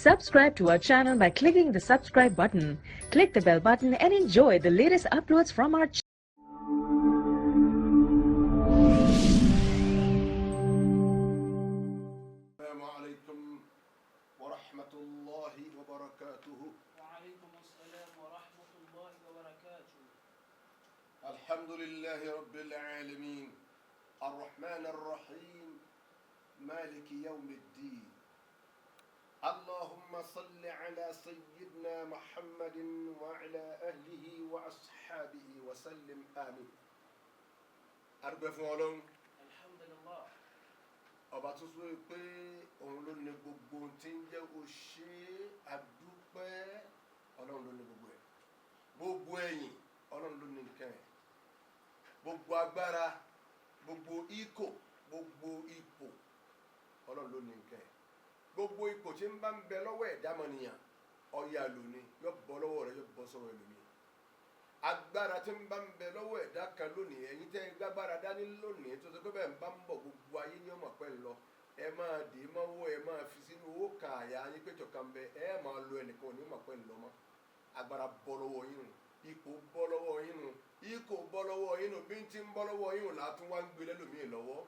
Subscribe to our channel by clicking the subscribe button. Click the bell button and enjoy the latest uploads from our channel. Assalamu alaikum wa rahmatullahi wa barakatuhu. Wa alaikum assalam wa rahmatullahi wa barakatuh. Alhamdulillahi rabbil alamin. Ar-Rahman ar-Rahim. Maliki yawmiddin. Allahumma salli ala sayyidina Muhammadin wa ala ahlihi wa ashabihi wa sallim amin. Arúgbó fún Ọlọ́run. Alhamdulillah. Ọba tó sọ pé òun ló ní gbogbo tí ń jẹ́ òṣè àdúpẹ́, Ọlọ́run ló ní gbogbo ẹ̀. Gbogbo ẹ̀yìn Ọlọ́run ló ní nǹkan ẹ̀. Gbogbo agbára, gbogbo iko, gbogbo ipò Ọlọ́run ló ní nǹkan ẹ̀. Gbogbo ipò tí ń bá ń bẹ lọ́wọ́ ẹ̀dá mọ̀nìyàn ọ̀yà lónìí yóò bọ́ lọ́wọ́ rẹ̀ yóò bọ́ sọ́wọ́ ẹlòmíì. Agbára tí ń bá ń bẹ lọ́wọ́ ẹ̀dá kan lónìí, ẹ̀yin tẹ́ gbágbára dání lónìí tó ṣe pé bẹ́ẹ̀ ń bá ń bọ̀ gbogbo ayé ní ọmọ pẹ́ lọ, ẹ máa dè é mọ́wọ́, ẹ máa fi sínú owó kan àyà yín péjọ kan bẹ, ẹ máa lo ẹnìkan ní ọmọ pẹ́ lọ mọ́. Agbára bọ́ lọ́wọ́ yín nù, ipò bọ́ lọ́wọ́ yín nù, ikò bọ́ lọ́wọ́ yín nù, bí ń ti ń bọ́ lọ́wọ́ yín nù látún wá ń gbé lẹ́lòmíì lọ́wọ́.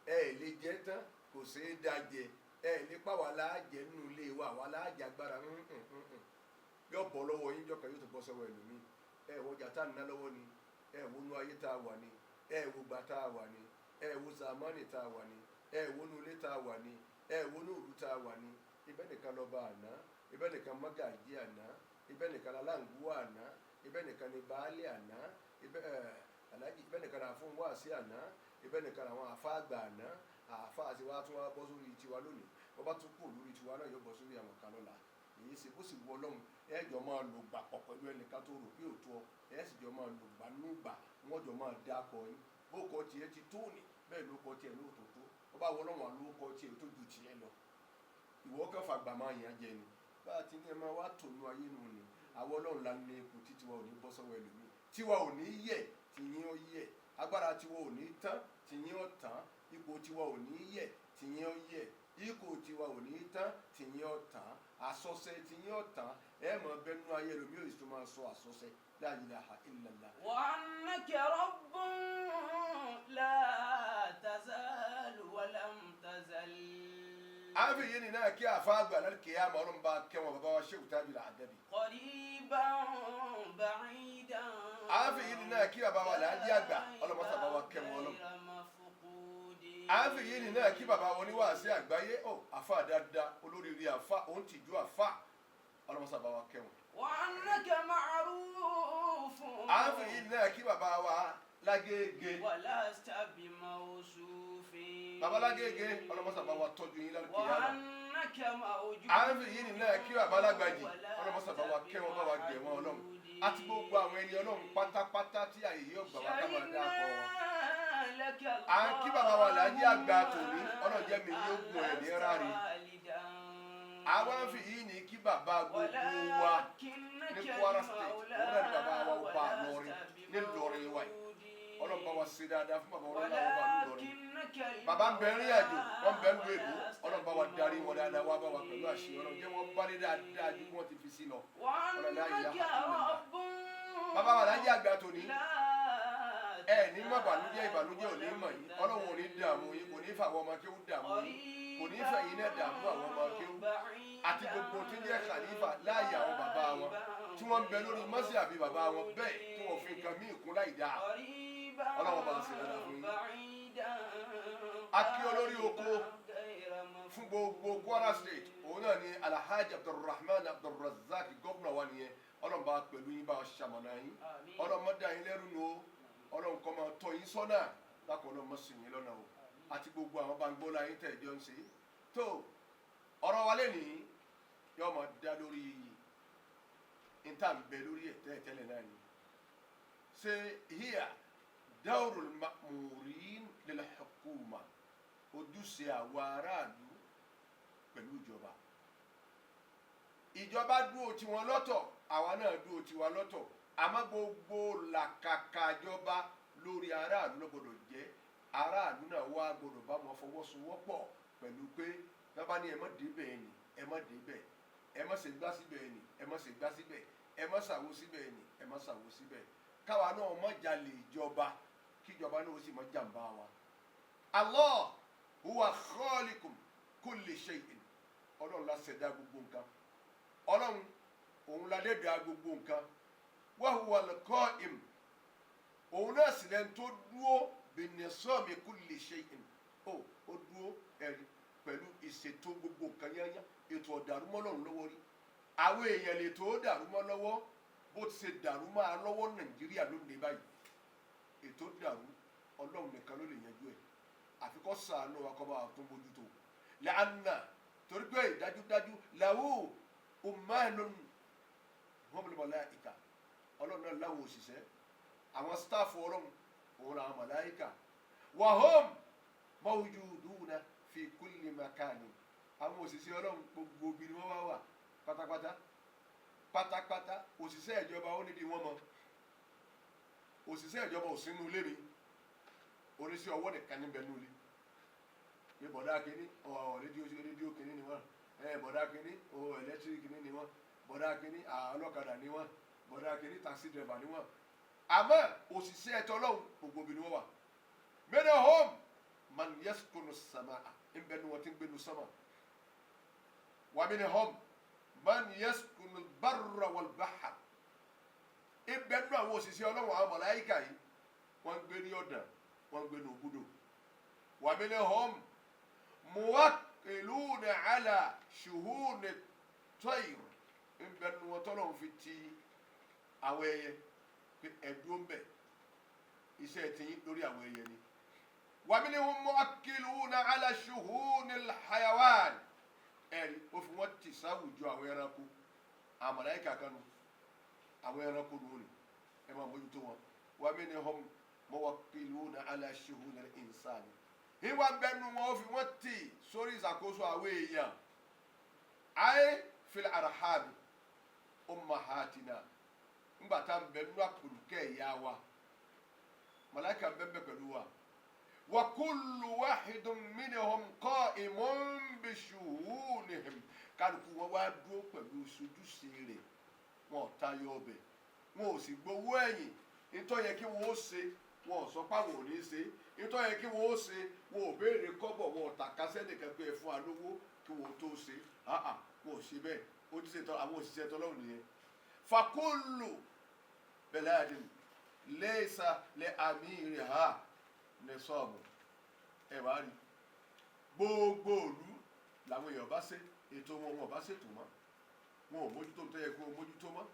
Ẹ lè jẹ tán, kò ṣeé dá jẹ, ẹ nípa wà láàjẹ nínú ilé wa, wà láàjẹ agbára yóò bọ́ lọ́wọ́ yín jọkàn yóò tó bọ́ sọ́wọ́ ẹlòmíì. Ẹ wo ọjà tá à ń ná lọ́wọ́ ni, ẹ wo inú ayé tá a wà ni, ẹ wo gbà tá a wà ni, ẹ wo zamani tá a wà ni, ẹ wo inú ilé tá a wà ni, ẹ wo inú ìlú tá a wà ni. Ibẹ̀ nìkan lọ́ba àná, ibẹ̀ nìkan mágàjí àná, ibẹ̀ nìkan aláǹgó àná, ibẹ̀ nìkan ni baálé àná, ibẹ̀ nìkan àfún wáàsí àná, ibẹ̀ nìkan àwọn àfáàgbà àná. Àfáà àti wá tún wá bọ́ sórí tiwa lónìí, wọ́n bá tún kù lórí tiwa náà yóò bọ́ sórí àwọn kan lọ́la. Èyí ṣe bó sì wọ Ọlọ́run, ẹ jọ máa lò gbà pọ̀ pẹ̀lú ẹnìkan tó rò pé òótọ́, ẹ sì jọ máa lò gbà núgbà, wọ́n jọ máa dá akọ yín. Bó kọ tiẹ̀ ti tó ní bẹ́ẹ̀ ló kọ tiẹ̀ lóòótọ́ tó, wọ́n bá wọ Ọlọ́run àlọ́ kọ tiẹ̀ tó ju tiẹ̀ lọ. Ìwọ kan fàgbà máa yàn jẹ ni, bá a ti ní ẹ máa wá tònú ayé nù ni. Àwọn Ọlọ́run la ní ipò tí tiwa ò ní bọ́ sọ́wọ́ ẹlòmíì, tiwa ò ní yẹ̀, tìyín ó yẹ̀, agbára tiwa ò ní tán, tìyín ó tán, ipò tiwa ò ní yẹ̀, tìyín ó yẹ̀, ikò tiwa ò ní tán, tìyín ó tán, àsọsẹ tìyín ó tán. Ẹ mọ̀ bẹ́nu ayé rẹ̀ mi ò sì tún máa sọ àsọsẹ la ilaha illallah. Wa annaka rabbun la tazalu wa lam tazal. Àfi yìí ni náà kí àfa àgbà náà kì í àmọ́ Ọlọ́run bá kẹwọn bàbá wa Sheikh Tajul Adabi. Qariban ba'idan. Àfi yìí ni náà kí bàbá wa Alhaji àgbà Ọlọ́run sábà wa kẹwọn Ọlọ́run. Àfi yìí ni náà kí bàbá wọn oníwàásí àgbáyé àfa dáadáa olóríire àfa òun tìjú àfa Ọlọ́run sábà wa kẹwọn. Wa annaka ma'rufun. Àfi yìí ni náà kí bàbá wa Lágége. Wa lasta bi mawsufin. Bàbá Lágége Ọlọ́run sábà wa tọ́jú yín lálùkì Wa yàrá. annaka mawjud. Àfi yìí ni náà kí bàbá Lágbàjì Ọlọ́run sábà wa kẹwọn bá wa gẹ̀ wọn Ọlọ́run. Àti gbogbo àwọn ẹni Ọlọ́run pátápátá tí àyè yóò gbà wá ká máa dá akọ wọn. À ń kí bàbá wa Alhaji àgbà tòní Ọlọ́run jẹ́ mi yóò gun ẹ̀ ní rárí. Àwọn àfi yìí ni kí bàbá gbogbo wa ní Kwara State, òun náà ni bàbá wa ó bá lọrin ní lọrin wa yìí. Ọlọ́run bá wa ṣe dáadáa fún bàbá wọn láwọn bá ń lọrin. Bàbá ń bẹ rìn àjò, wọ́n bẹ ń lo èbó, Ọlọ́run bá wa darí wọn dáadáa, wá bá wa pẹ̀lú àṣẹ Ọlọ́run jẹ́ wọ́n bá dé dáadáa ju wọ́n ti fi sí lọ. Ọlọ́run láyé ìyá bàbá wa Alhaji àgbà tòní ẹ ní mọ̀ ìbànújẹ́ ò ní mọ̀ yìí, Ọlọ́run ò ní dààmú yín, kò ní fà àwọn ọmọ kéwú dààmú yín, kò ní fẹ́ yín náà dààmú àwọn ọmọ kéwú àti gbogbo tí ń jẹ́ khalifa láàyè àwọn bàbá wọn tí wọ́n ń bẹ lórí mọ́sí àbí bàbá wọn bẹ́ẹ̀ tí wọ́n fi nǹkan míì kún láì dáa. Ọlọ́run bá ń ṣe dáadáa fún yín. A kí olórí oko fún gbogbo Kwara State, òun náà ni Alhaji Abdulrahman Abdulrazak gómìnà wa nìyẹn. Ọlọ́run bá pẹ̀lú yín, bá ṣamọ̀nà yín, Ọlọ́run má dá yín lẹ́rù nù o, Ọlọ́run kó máa tọ́ yín sọ́nà lákòó Ọlọ́run má ṣì yín lọ́nà o, àti gbogbo àwọn bangbọ́lá yín tẹ̀ jọ ń ṣe. Tó ọ̀rọ̀ wa lẹ́nìí yóò máa dá lórí ìta ń bẹ lórí ẹ̀ tẹ́lẹ̀ náà ni. Ṣé hiya dawrul ma'murin lil hukuma, ojúṣe àwa aráàlú pẹ̀lú ìjọba. Ìjọba dúró tiwọn lọ́tọ̀, àwa náà dúró tiwa lọ́tọ̀, àmọ́ gbogbo làkàkà ìjọba lórí aráàlú ló gbọdọ̀ jẹ́. Aráàlú náà wá gbọdọ̀ bá wọn fọwọ́sowọ́pọ̀ pẹ̀lú pé bàbá ní ẹ má débẹ̀ ni ẹ má débẹ̀, ẹ má ṣe gbá síbẹ̀ ni ẹ má ṣe gbá síbẹ̀ ẹ má ṣàwo síbẹ̀ ni ẹ má ṣàwo síbẹ̀ káwa náà má jalè ìjọba kí ìjọba náà ó sì má jàǹbá wa. Allah huwa khaliqum kulli shay'in ọlọ́run la ṣẹ̀dá gbogbo nǹkan ọlọ́run òun la dẹ́dàá gbogbo nǹkan wa huwa al-qa'im òun náà sì lẹ́nu tó dúró bi-nisami kulli shay'in ó dúró ẹ̀rí pẹ̀lú ìṣètò gbogbo nǹkan yányá ètò ọ̀dàrúmọ́ lọ́run lọ́wọ́ rí àwọn èèyàn lè tó dàrúmọ́ lọ́wọ́ bó ti ṣe dàrúmọ́ a lọ́wọ́ Nàìjíríà lónìí báyìí ètò dàrú ọlọ́run nìkan ló lè yanjú ẹ̀ àfi kó ṣàánú wa kó bá wa tó bójútó lẹ́ànà torí pé dájúdájú làwọ̀ ummanun humul malaika ọlọ́run náà láwọn òṣìṣẹ́ àwọn staff ọlọ́run òun làwọn màláìka wa hum mawjuduna fi kulli makani àwọn òṣìṣẹ́ ọlọ́run gbogbo obìnrin wọn wá wà pátápátá òṣìṣẹ́ ìjọba ó níbi wọn mọ òṣìṣẹ́ ìjọba ò sínú ilé mi oníṣẹ́ ọwọ́ nìkan níbẹ̀ ní ilé ní bọ̀dá kínní rédíò kínní ni wọ́n bọ̀dá kínní ẹlẹ́tíríkì kínní ni wọ́n bọ̀dá kínní ọlọ́kadà ni wọ́n bọ̀dá kínní taxi driver ni wọ́n àmọ́ òṣìṣẹ́ ẹ̀tọ́ ọlọ́run gbogbo obìnrin wọn wà mẹ́rin home man yaskunu samaa ń bẹnu wọn ti ń gbẹnu sánmà wà mẹ́rin home man yaskunu barra wal bahr ń bẹnu àwọn òṣìṣẹ́ ọlọ́run àwọn màláíkà yìí wọ́n ń gbé ní ọ̀dàn wọ́n ń gbé ní òbúdò wà mẹ́rin home muwakkiluna ala shuhuni tayr ń bẹnu wọn tọ́lọ́run fi ti àwọn ẹyẹ pé ẹ̀dùn ń bẹ̀ iṣẹ́ ti yín lórí àwọn ẹyẹ ni wa minhum muwakkiluna ala shuhunil hayawan ẹ̀rí ó fi wọ́n ti sáwùjọ àwọn ẹranko àwọn màláíkà kanu àwọn ẹranko lórí ẹ máa mójútó wọn wa minhum muwakkiluna ala shuhunil insani ìwà bẹnu wọn ó fi wọ́n ti sórí ìṣàkóso àwọn èèyàn ayé fil arham ummahatina ngba tá n bẹ nínú àpòlùkẹ́ ìyá wa màláíkà bẹ́ẹ̀ bẹ́ẹ̀ pẹ̀lú wa wa kullu wahidun minhum qa'imun bi shuhunihim kálukú wọn wá dúró pẹ̀lú sojúṣe rẹ̀ wọn ò tayọ ọbẹ̀ wọn ò sì gbowó ẹ̀yìn nítorí yẹ kí wọn ó ṣe wọn ò sọ páwọn ò ní ṣe nítorí yẹ kí wọn ó ṣe wọn ò béèrè kọ́bọ̀ wọn ò tàkásẹ́ nìkan pé ẹ fún alówó kí wọn ó tó ṣe wọn ò ṣe bẹ́ẹ̀ àwọn òṣìṣẹ́ tọ́lọ́run nìyẹn fakulu beladin lẹ́sà lẹ́ amiriha nẹ́sọ̀bù ẹ wá rí gbogbo òlu làwọn èèyàn bá ṣe ètò wọn bá ṣètò mọ́ wọn ò mójútó tó yẹ kó o mójútó mọ́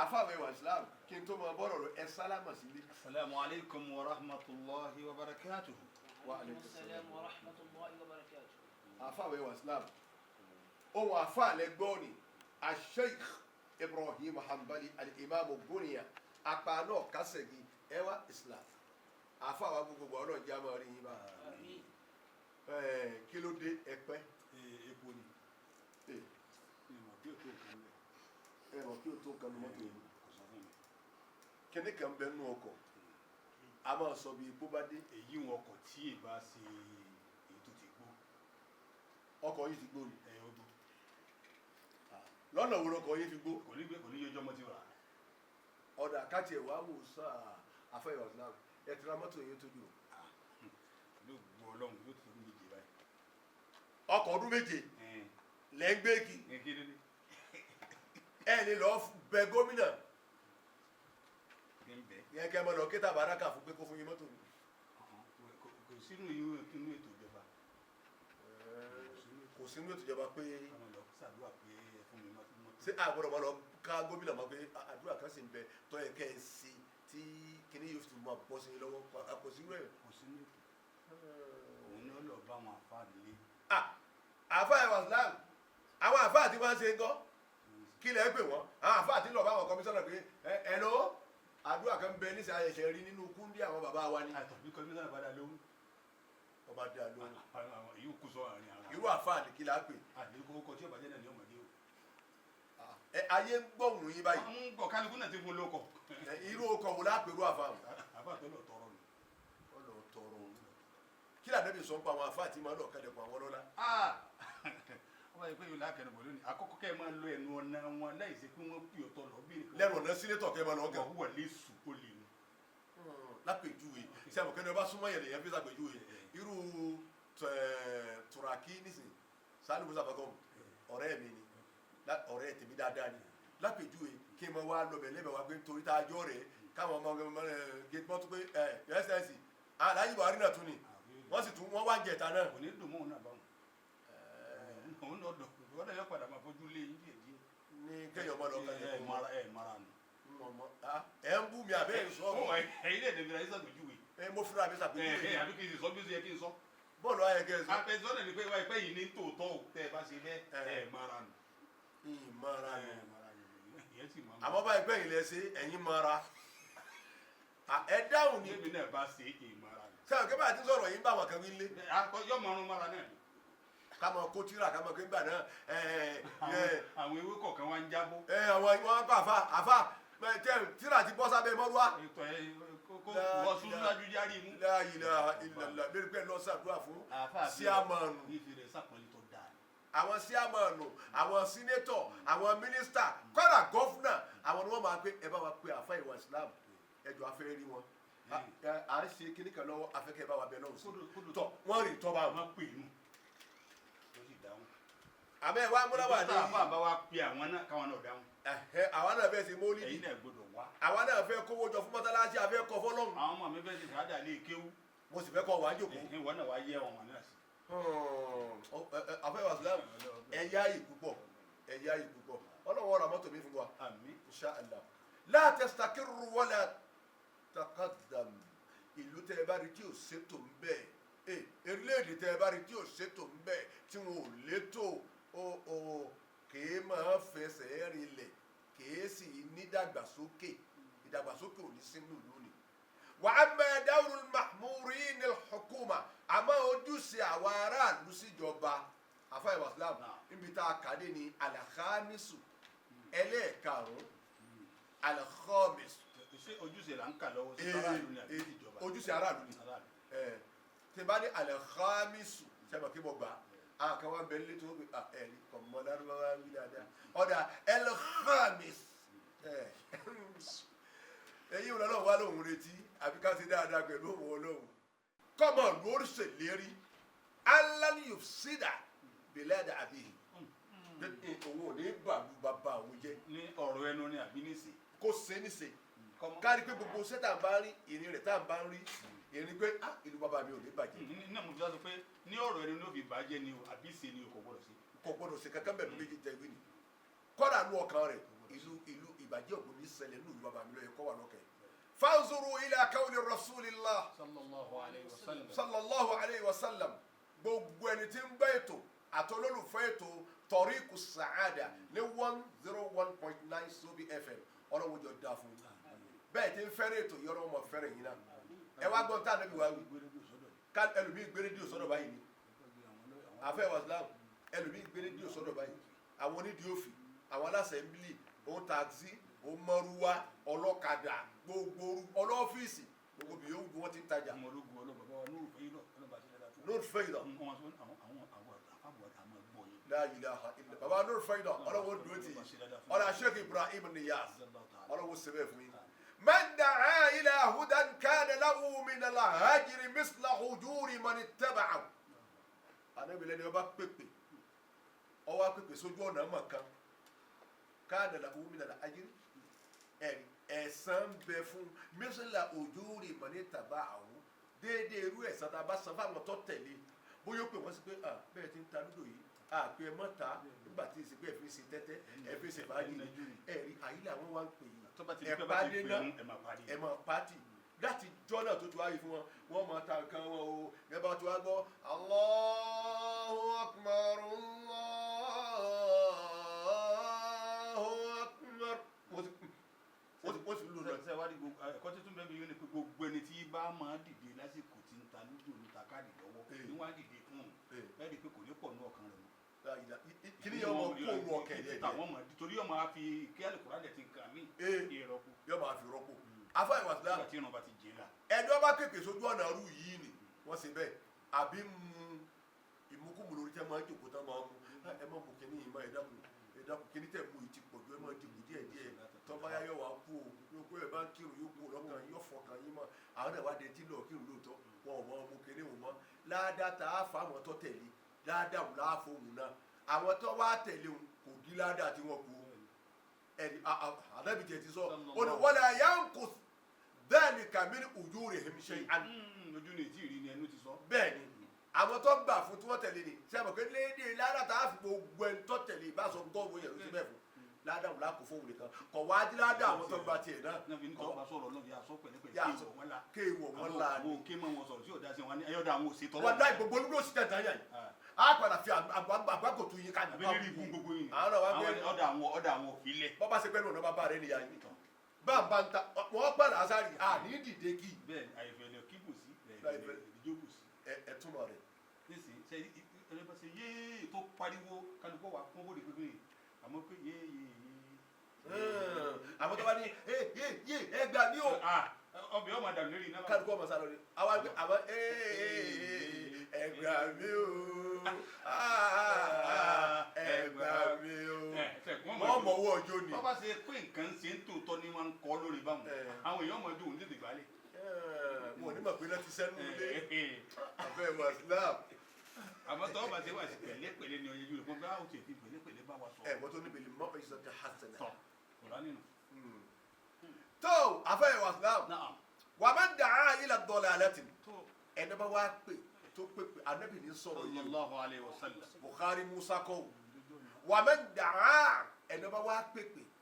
àfàwẹ̀ wà Islam kí n tó mọ bọ́rọ̀ rẹ ẹ sálámà sílé. Assalamu alaikum wa rahmatullahi wa barakatuhu. Wa alaikum السلام ورحمة الله وبركاته. àfàwẹ̀ wà Islam ohun àfàlẹ́ gbọ́ ni Sheikh Ibrahim Hanbali al-Imam Buniya apàánà kásẹ̀gì ẹwà Islam àfàwà gbogbo ọ̀nà ìjà máa rí yín bá kí ló dé ẹpẹ́ Epo ni. Ìmọ̀ kí o tó kan lẹ̀. ẹ̀rọ kí o tó kan ní mọ́tò yìí Kò sọ fún mi. kíní kan bẹ nínú ọkọ̀ a máa sọ bí epo bá dé Èyí wọn ọkọ̀ tí ìbá ṣe èyí tó ti gbó. ọkọ̀ yìí ti gbó ni Ọdún. lọ́nà wo lọkọ̀ yìí fi gbó Kò ní yọjọ́ mọ́ ti rà. ọ̀dà káàtì ẹ̀ wá wò sáà àfẹ́yọ̀ Islam ẹ̀ tẹ̀ra mọ́tò yìí tó dùn Yóò gbọ́ Ọlọ́run yóò tó ní méje báyìí. ọkọ̀ ọdún méje lẹ́gbẹ́ẹ̀kì Kí ló dé? ẹ̀ lè lọ bẹ gómìnà Kí n bẹ̀. yẹn kẹ́ ẹ mọ́ lọ kí tàbáráka fún pé kó fún yín mọ́tò mi. Kò sínú ètò ìjọba. Kò sínú ètò ìjọba pé Ọmọ lọ ṣàdúrà pé ẹ fún mi mọ́tò. ṣé àgbọ̀dọ̀ máa lọ ká gómìnà mọ́ pé àdúrà kan sì ń bẹ tó yẹ kẹ́ ẹ sí tí kíní yóò fi máa bọ́ sí i lọ́wọ́ kò sí rẹ̀. Kò sínú ètò. Òun ni ó lọ bá àwọn àfáà nílé. àfáà ẹ̀wà Islam àwọn àfáà tí wọ́n ń ṣe ń kọ́ kí lẹ́ pè wọ́n àwọn àfáà tí ń lọ bá àwọn kọmíṣánná pé ẹ lọ àdúrà kan bẹ níṣẹ́ ayẹṣẹ́ rí nínú kúndí àwọn bàbá wa ni. Àtọ̀bí kọmíṣánná bá dá lóhùn. ọba dá lóhùn Èyí kú sọ àárín àwọn. irú àfáà ní kí la pè. Àdéhùn kọ tí ọ̀bàjẹ́ náà ní ọmọdé o. ayé ń gbọ̀hún yín báyìí Ń gbọ̀ kálukú náà ti fún lóko. irú ọkọ̀ wò lápẹ̀rú àfáà Àbá tó lọ tọrọ ni. ọlọ́ tọrọ òun kí làdébì sọ ń pa àwọn àfáà tí máa lọ kẹ́lẹ̀ pa àwọn ọlọ́lá. wọ́n yẹ pé yóò lákẹ́nu bọ̀ lónìí àkọ́kọ́ kẹ́ ẹ máa lo ẹnu ọ̀nà wọn láì ṣe pé wọ́n pè ọ̀tọ̀ lọ bí lẹ́nu ọ̀nà sínétọ̀ kẹ́ ẹ máa lọ gan. wọ́n wọlé sùn ó lè nu. lápèjúwe ṣé àmọ̀ kẹ́ni ọba súnmọ́ yẹn lèyàn fi ṣàpèjúwe irú Turaki nísìnyí Sani Musa Bagom ọ̀rẹ́ mi ni ọ̀rẹ́ tèmi dáadáa ni lápèjúwe kí n máa wá lọ́bẹ̀ lẹ́bẹ̀ wá pé nítorí tá a jọ rẹ̀ káwọn ọmọ gate mọ́tò pé ẹ̀ẹ́sẹ̀sì Alhaji Buhari náà tún ni wọ́n sì tún wọ́n wá ń jẹ̀ta náà. kò ní dùn mọ́ òun náà báwọn. òun náà dọ̀ wọ́n náà yọ padà máa fojú lé yín díẹ̀ díẹ̀. ní kéèyàn ọmọ lọ kàn ẹ mara nù. ẹ ń bú mi àbẹ́ ìṣọ́. ẹ̀yin lè dèbìrà yín sàpèjúwe. mo fira mi sàpèjúwe. àbí kì í sọ bí ó ṣe yẹ kí n sọ. bọ́ọ̀lù ayẹ kẹ́ ẹ sọ. àpẹẹsọ náà ni pé wáyé pé yìí ní tòótọ́ ò tẹ́ ẹ bá ṣe bẹ́ẹ̀ ẹ mara nù. mara nù. àmọ́ báyìí pé ẹ̀yin lẹ ṣe ẹ̀yin mara. ẹ dáhùn ni. níbi náà bá ṣe ìmara nù. sẹ́wọ̀n kẹ́ bá ti sọ̀rọ̀ yín bá wọn kan wí lé. yọ mọ̀ọ́rùn mara náà. kama kó tíra kama kó gbà náà. àwọn ewé kọ̀ọ̀kan wá ń jábọ́. àwọn wọn kọ àfa tíra ti bọ́ sábẹ́ mọ́rúwá. ètò ẹ kó wọ́n sún lájú járí mú. La ilaha illallah lórí pé lọ ṣàdúrà fún síámọ̀nù. àwọn síámọ̀nù àwọn sínétọ̀ àwọn mínísítà kọ́dà gọ́fúnà àwọn ni wọ́n máa pé ẹ bá wa pé àfa ìwà ìsìlámù ẹjọ́ afẹ́ rí wọn. à ń ṣe kíní kan lọ́wọ́ afẹ́kẹ́ bá wa bẹ lọ́wọ́ sí. tọ́ wọ́n rí tọ́ bá wọn. àmọ́ ẹ wá múra wà ní. ìgbésẹ̀ àbá wa pe àwọn náà káwọn náà dáhùn. àwa náà fẹ́ ṣe mólídì. ẹ̀yin náà gbọ́dọ̀ wá. àwa náà fẹ́ kówó jọ fún mọ́sálásí afẹ́ kọ́ fọ́lọ́hún. àwọn ọmọ mi fẹ́ ṣe sàádà lé kéwú. mo sì fẹ́ kọ́ wá jòkó. ìwọ náà wá yẹ ọmọ náà sí. afẹ́ wa sílámù ẹ̀yà yìí púpọ̀ ẹ̀yà yìí púpọ̀ ọlọ́wọ́ ọ̀rọ̀ mọ́tò mi fún wa. àmín. insha Allah. la tastakirru wala taqaddam ìlú tẹ́ ẹ bá rí tí ò ṣètò ń bẹ́ẹ̀ orílẹ̀-èdè tẹ́ ẹ bá rí tí ò ṣètò ń bẹ́ẹ̀ tí wọn ò létò kèé máa fẹsẹ̀ rinlẹ̀ kèé sì ní ìdàgbàsókè ò ní sínú ìlú ni. wa amma dawrul ma'murin al-hukuma àmọ́ ojúṣe àwọn aráàlú síjọba àfáà Islam níbi tá a kàdé ní al-khamisu ẹlẹ́ẹ̀karùn-ún al-khamis. ṣé ojúṣe là ń kà lọ́wọ́ sí aráàlú ni àbí ìjọba? ojúṣe aráàlú ni tí bá ní al-khamisu sẹ́mi kí mo gbà á kan wá bẹ̀rẹ̀ létò ẹ̀rí kọ̀mọ́ lárúbáwá wí dáadáa ọ̀dà al-khamis èyí wọn lọ́wọ́ wá lóhun retí àbí ká ṣe dáadáa pẹ̀lú òun olóhùn kọ́mọ̀ lórí ṣèlérí allan yufsida bilada àbí òun ò ní bàbú bàbá òun jẹ́. ní ọ̀rọ̀ ẹnu ni àbí níṣe. kó ṣe níṣe kárí pé gbogbo ṣẹ́ tá à ń bá rí ìrìn rẹ̀ tá à ń bá rí ìrìn pé ìlú bàbá mi ò ní bàjẹ́. ní àmọ́ sọ pé ní ọ̀rọ̀ ẹnu ló fi bàjẹ́ ni o àbí ṣe ni o kò gbọ́dọ̀ ṣe. kò gbọ́dọ̀ ṣe kankan bẹ̀rù méjì jẹ́ ìwé ni kọ́dà nú ọkàn rẹ̀ ìlú ìbàjẹ́ ògùn ní ṣẹlẹ̀ nínú ìlú bàbá mi lọ́yẹ kọ́ wà lọ́kẹ́. fanzuru ila qawli rasulillah sallallahu alayhi wa sallam gbogbo ẹni tí ń bá ètò àtọ́lólùfẹ́ ètò tọ́ríkù sàádà ní 101.9 Sobi FM ọlọ́wọ́ jọ dáa fún yín bẹ́ẹ̀ tí ń fẹ́rẹ̀ ètò yọ̀rọ̀ ọmọ fẹ́rẹ̀ yín náà ẹ wá gbọ́n tá a nẹ́bí wá wí ká ẹlòmíì gbé rédíò sọ́dọ̀ báyìí ni àfẹ́ wàsílámù ẹlòmíì gbé rédíò sọ́dọ̀ báyìí àwọn onídìí òfì àwọn aláṣẹ́ńbílì òun tàxí òun mọ́rúwá ọlọ́kadà gbogbo ọlọ́fíìsì gbogbo bí yóò gbé wọ́n ti ń tajà. Nur Faida la ilaha illa baba Nur Faida ọlọ́wọ́ dúró tì ọlọ́ Sheikh Ibrahim Niyas ọlọ́wọ́ sẹ́bẹ̀ fún yín. من دعا إلى هدى كان له من الأجر مثل أجور من اتبعه. أنا بلاني أبا بيبي أو بيبي سجونا مكان كان له من الأجر ẹ̀san bẹ fún مثل أجور من اتبعه déédéé irú ẹ̀san tá a bá san fáwọn tó tẹ̀lé bóyá ó pè wọ́n sí pé bẹ́ẹ̀ ti ń ta lúdò yìí pé ẹ mọ́ ta nígbà tí ìsìnkú ẹ̀ fi ṣe tẹ́tẹ́ ẹ̀ fi ṣe fàájì ẹ̀rí àyílẹ̀ àwọn wá ń pè yìí ẹ̀pàdé náà ẹ̀mọ̀ pàtì láti jọ́ náà tó tu ayé fún wọn wọ́n máa ta nǹkan wọn o ẹ bá tu wá gbọ́ Allahu Akbar Allahu Akbar ó sì lù lọ. ṣe wá rí gbogbo ẹ̀kọ́ tuntun bẹ́ẹ̀ bí yóò ní pé gbogbo ẹni tí bá máa dìde lásìkò tí ń ta lójú òun ta káàdì lọ́wọ́ ní wọ́n á dìde fún un bẹ́ẹ̀ ni pé kò ní pọ̀ ní ọkàn rẹ̀ mọ́. kí ni yọmọ kó òun ọkẹ́ yẹn jẹ́ torí yọmọ á fi kí alukóra dẹ̀ ti kàn mí ìrọ́pò. yọmọ á fi rọ́pò afa ìwà sílámù tí ìrànba ti jẹ́ la. ẹni ọba kéèké sójú ọ̀nà rú yìí ni wọ́n ṣe bẹ́ẹ̀ àbí mu ìmúkúmu lórí tẹ́ máa ń jòkó tán máa ń mú ẹ má mú kíní yìí má ẹ dákun kíní tẹ̀ mú yìí ti pọ̀ ju ẹ má dìbò díẹ̀ tọ́ba yá yọ̀ wá kú o yóò kó ẹ bá ń kírun yóò kú lọ́kàn yóò fọkàn yín mọ́ àwọn ẹ̀ wá dé tí lọ́ọ̀ kírun lóòótọ́ wọn ò mọ ọmọ kíní wọn mọ́ ládàá tá a fa àwọn tó tẹ̀lé ládàá wò láàfọ̀ òun náà àwọn tó wá tẹ̀lé òun kò dí ládàá tí wọ́n kú ẹni àdábìtẹ̀ ti sọ ọ̀nà wọlé àyànkò bẹ́ẹ̀ ni kàmí ojú rẹ̀ hẹ́mi ṣe àná. ojú ni tí ì rí ni ẹnu ti sọ. bẹ́ẹ̀ ni àwọn tó gbà fún tí wọ́n tẹ̀lé ni sẹ́wọ̀n pé léde ládàá tá a fi gbogbo ẹni tó tẹ̀lé ìbáṣọ tó wọ́n yẹn ló ti bẹ́ẹ̀ fún ládàá wò lákò fóun nìkan kọ̀ wá dí ládàá àwọn tó gba tiẹ̀ náà. náà fi ní tọ́ba sọ̀rọ̀ náà yà sọ pẹ̀lẹ́pẹ̀lẹ́ kéèwọ̀ wọn la ni. àwọn òkè mọ̀ wọn sọ̀rọ̀ tí yóò dá sí wọn ayọ̀dá àwọn òsè tọ́lọ́. wọn dá gbogbo olúgbò sí tẹ̀tẹ̀ yẹn a padà fi àgbàkòtò yín ká àbẹ̀lẹ́rì ikú gbogbo yìí. ọ̀dà àwọn òfìlẹ̀. bọ́ bá ṣe pẹ́ lónà bàbá rẹ̀ nìyá yìí bàbá ń ta wọ́n gbàdá sáré àní dìde kí. bẹ́ẹ̀ àìfẹ̀lẹ̀ kíbù sí ìjókòó sí. ẹ túmọ̀ rẹ̀. nísìnyí ṣe ẹni bá ṣe yéé tó pariwo kálukọ́ wà fún bóde pépé àmọ́ pé yéé. àwọn tó bá ní ẹ gbà mí o. ọbẹ̀ ọmọ dàbí lórí iná. kálukọ́ ọmọ sáré ni àwọn ẹ gbà mí o ẹ gbà mí o. wọ́n mọ̀ owó ọjọ́ ni. wọ́n bá ṣe pé nǹkan ṣe ń tòótọ́ ni wọ́n ń kọ́ lórí báwọn àwọn èèyàn ọmọ ọdún òun tètè gbálẹ̀. wọn ò ní mọ̀ pé náà ti sẹ́nu ilé abẹ́ wa islam. àmọ́ tọ́ bá ṣe wà sí pẹ̀lẹ́pẹ̀lẹ́ ni ọ̀yẹ́jú rẹ̀ fún bá òtún èfi pẹ̀lẹ́pẹ̀lẹ́ bá wa sọ. wọ́n tó níbi mọ́ ìṣẹ́ ti hasana. tọ́ kòrán nínú. tó abẹ́ wa islam wà má dàá ilà dọ̀là alẹ́tì ẹni bá wá pè tó pè anabi ní sọ̀rọ̀ yìí sallallahu alayhi wa sallam. Buhari Musa kọ́ wà má dàá ẹni bá wá pè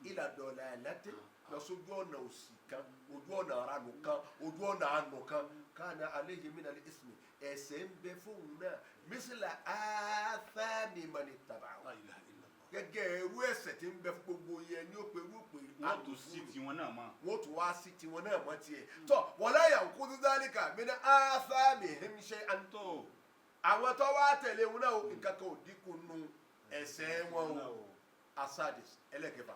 ilà dọ̀là alẹ́tì lọ sójú ọ̀nà òsì kan ojú ọ̀nà aránù kan ojú ọ̀nà àánú kan káàna alayhi min al-ismi ẹ̀ṣẹ̀ ń bẹ fóun náà mísìlá áfáàmì mani tàbá gẹ́gẹ́ irú ẹ̀ṣẹ̀ tí ń bẹ fún gbogbo yẹn ní ó pe irú pé wọ́n tún sí tiwọn náà mọ́. wọ́n tún wá sí tiwọn náà mọ́ tiẹ̀ tọ́ wala yanqudu dhalika min áfáàmihim shay'an tó àwọn tó wá tẹ̀lé wọn náà nǹkan kan ò dínkù nù ẹ̀ṣẹ̀ wọn o asadis ẹlẹ́kẹfà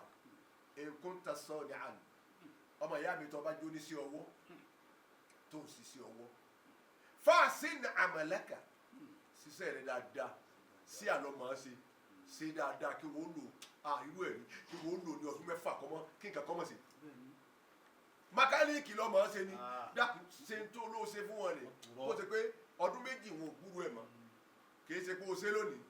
nkunta sọ́ọ̀dì àná ọmọ ìyá mi tó bá jó ní sí ọwọ́ tó ń sí sí ọwọ́ fásin àmàlẹ́kà ṣiṣẹ́ rẹ̀ dáadáa sí àlọ́ màá ṣe dáadáa kí wọ́n lò irú ẹ̀rí kí wọ́n lò ní ọdún mẹ́fà kọ́mọ́ kí nǹkan kọ́mọ́ sí. mákálíìkì lọ́ màá ṣe ni dákun ṣe ń tó ló ṣe fún wọn ni kó ṣe pé ọdún méjì wọn ò gbúrú ẹ̀ mọ́ kì í ṣe pé o ṣe lónìí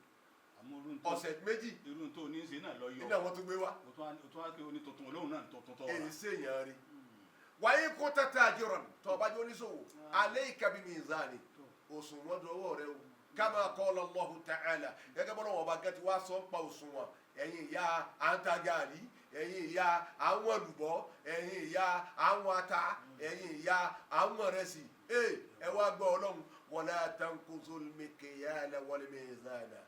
ọ̀sẹ̀ méjì irú tó ní í ṣe náà lọ yọ nínú àwọn tó gbé wá. o tún wá pé oní tuntun olóhùn náà tuntun tọ́ wa. èyí ṣèyàn rí wáyé kó tẹ́tẹ́ àjẹrán tó bá jó oníṣòwò alẹ́ ìkàbí mizani òṣùwọ̀n dọwọ́ rẹ o kama qala Allahu ta'ala gẹ́gẹ́ bọ́lá wọn bá gẹ́tì wá sọ ń pa òṣùwọ̀n ẹ̀yin ìyá àǹtagàrí ẹ̀yin ìyá àwọn olùbọ́ ẹ̀yin ìyá àwọn ata ẹ̀yin ìyá àwọn rẹsì ẹ wá gbọ́ ọlọ́run wala tanquzul mikyala wal mizana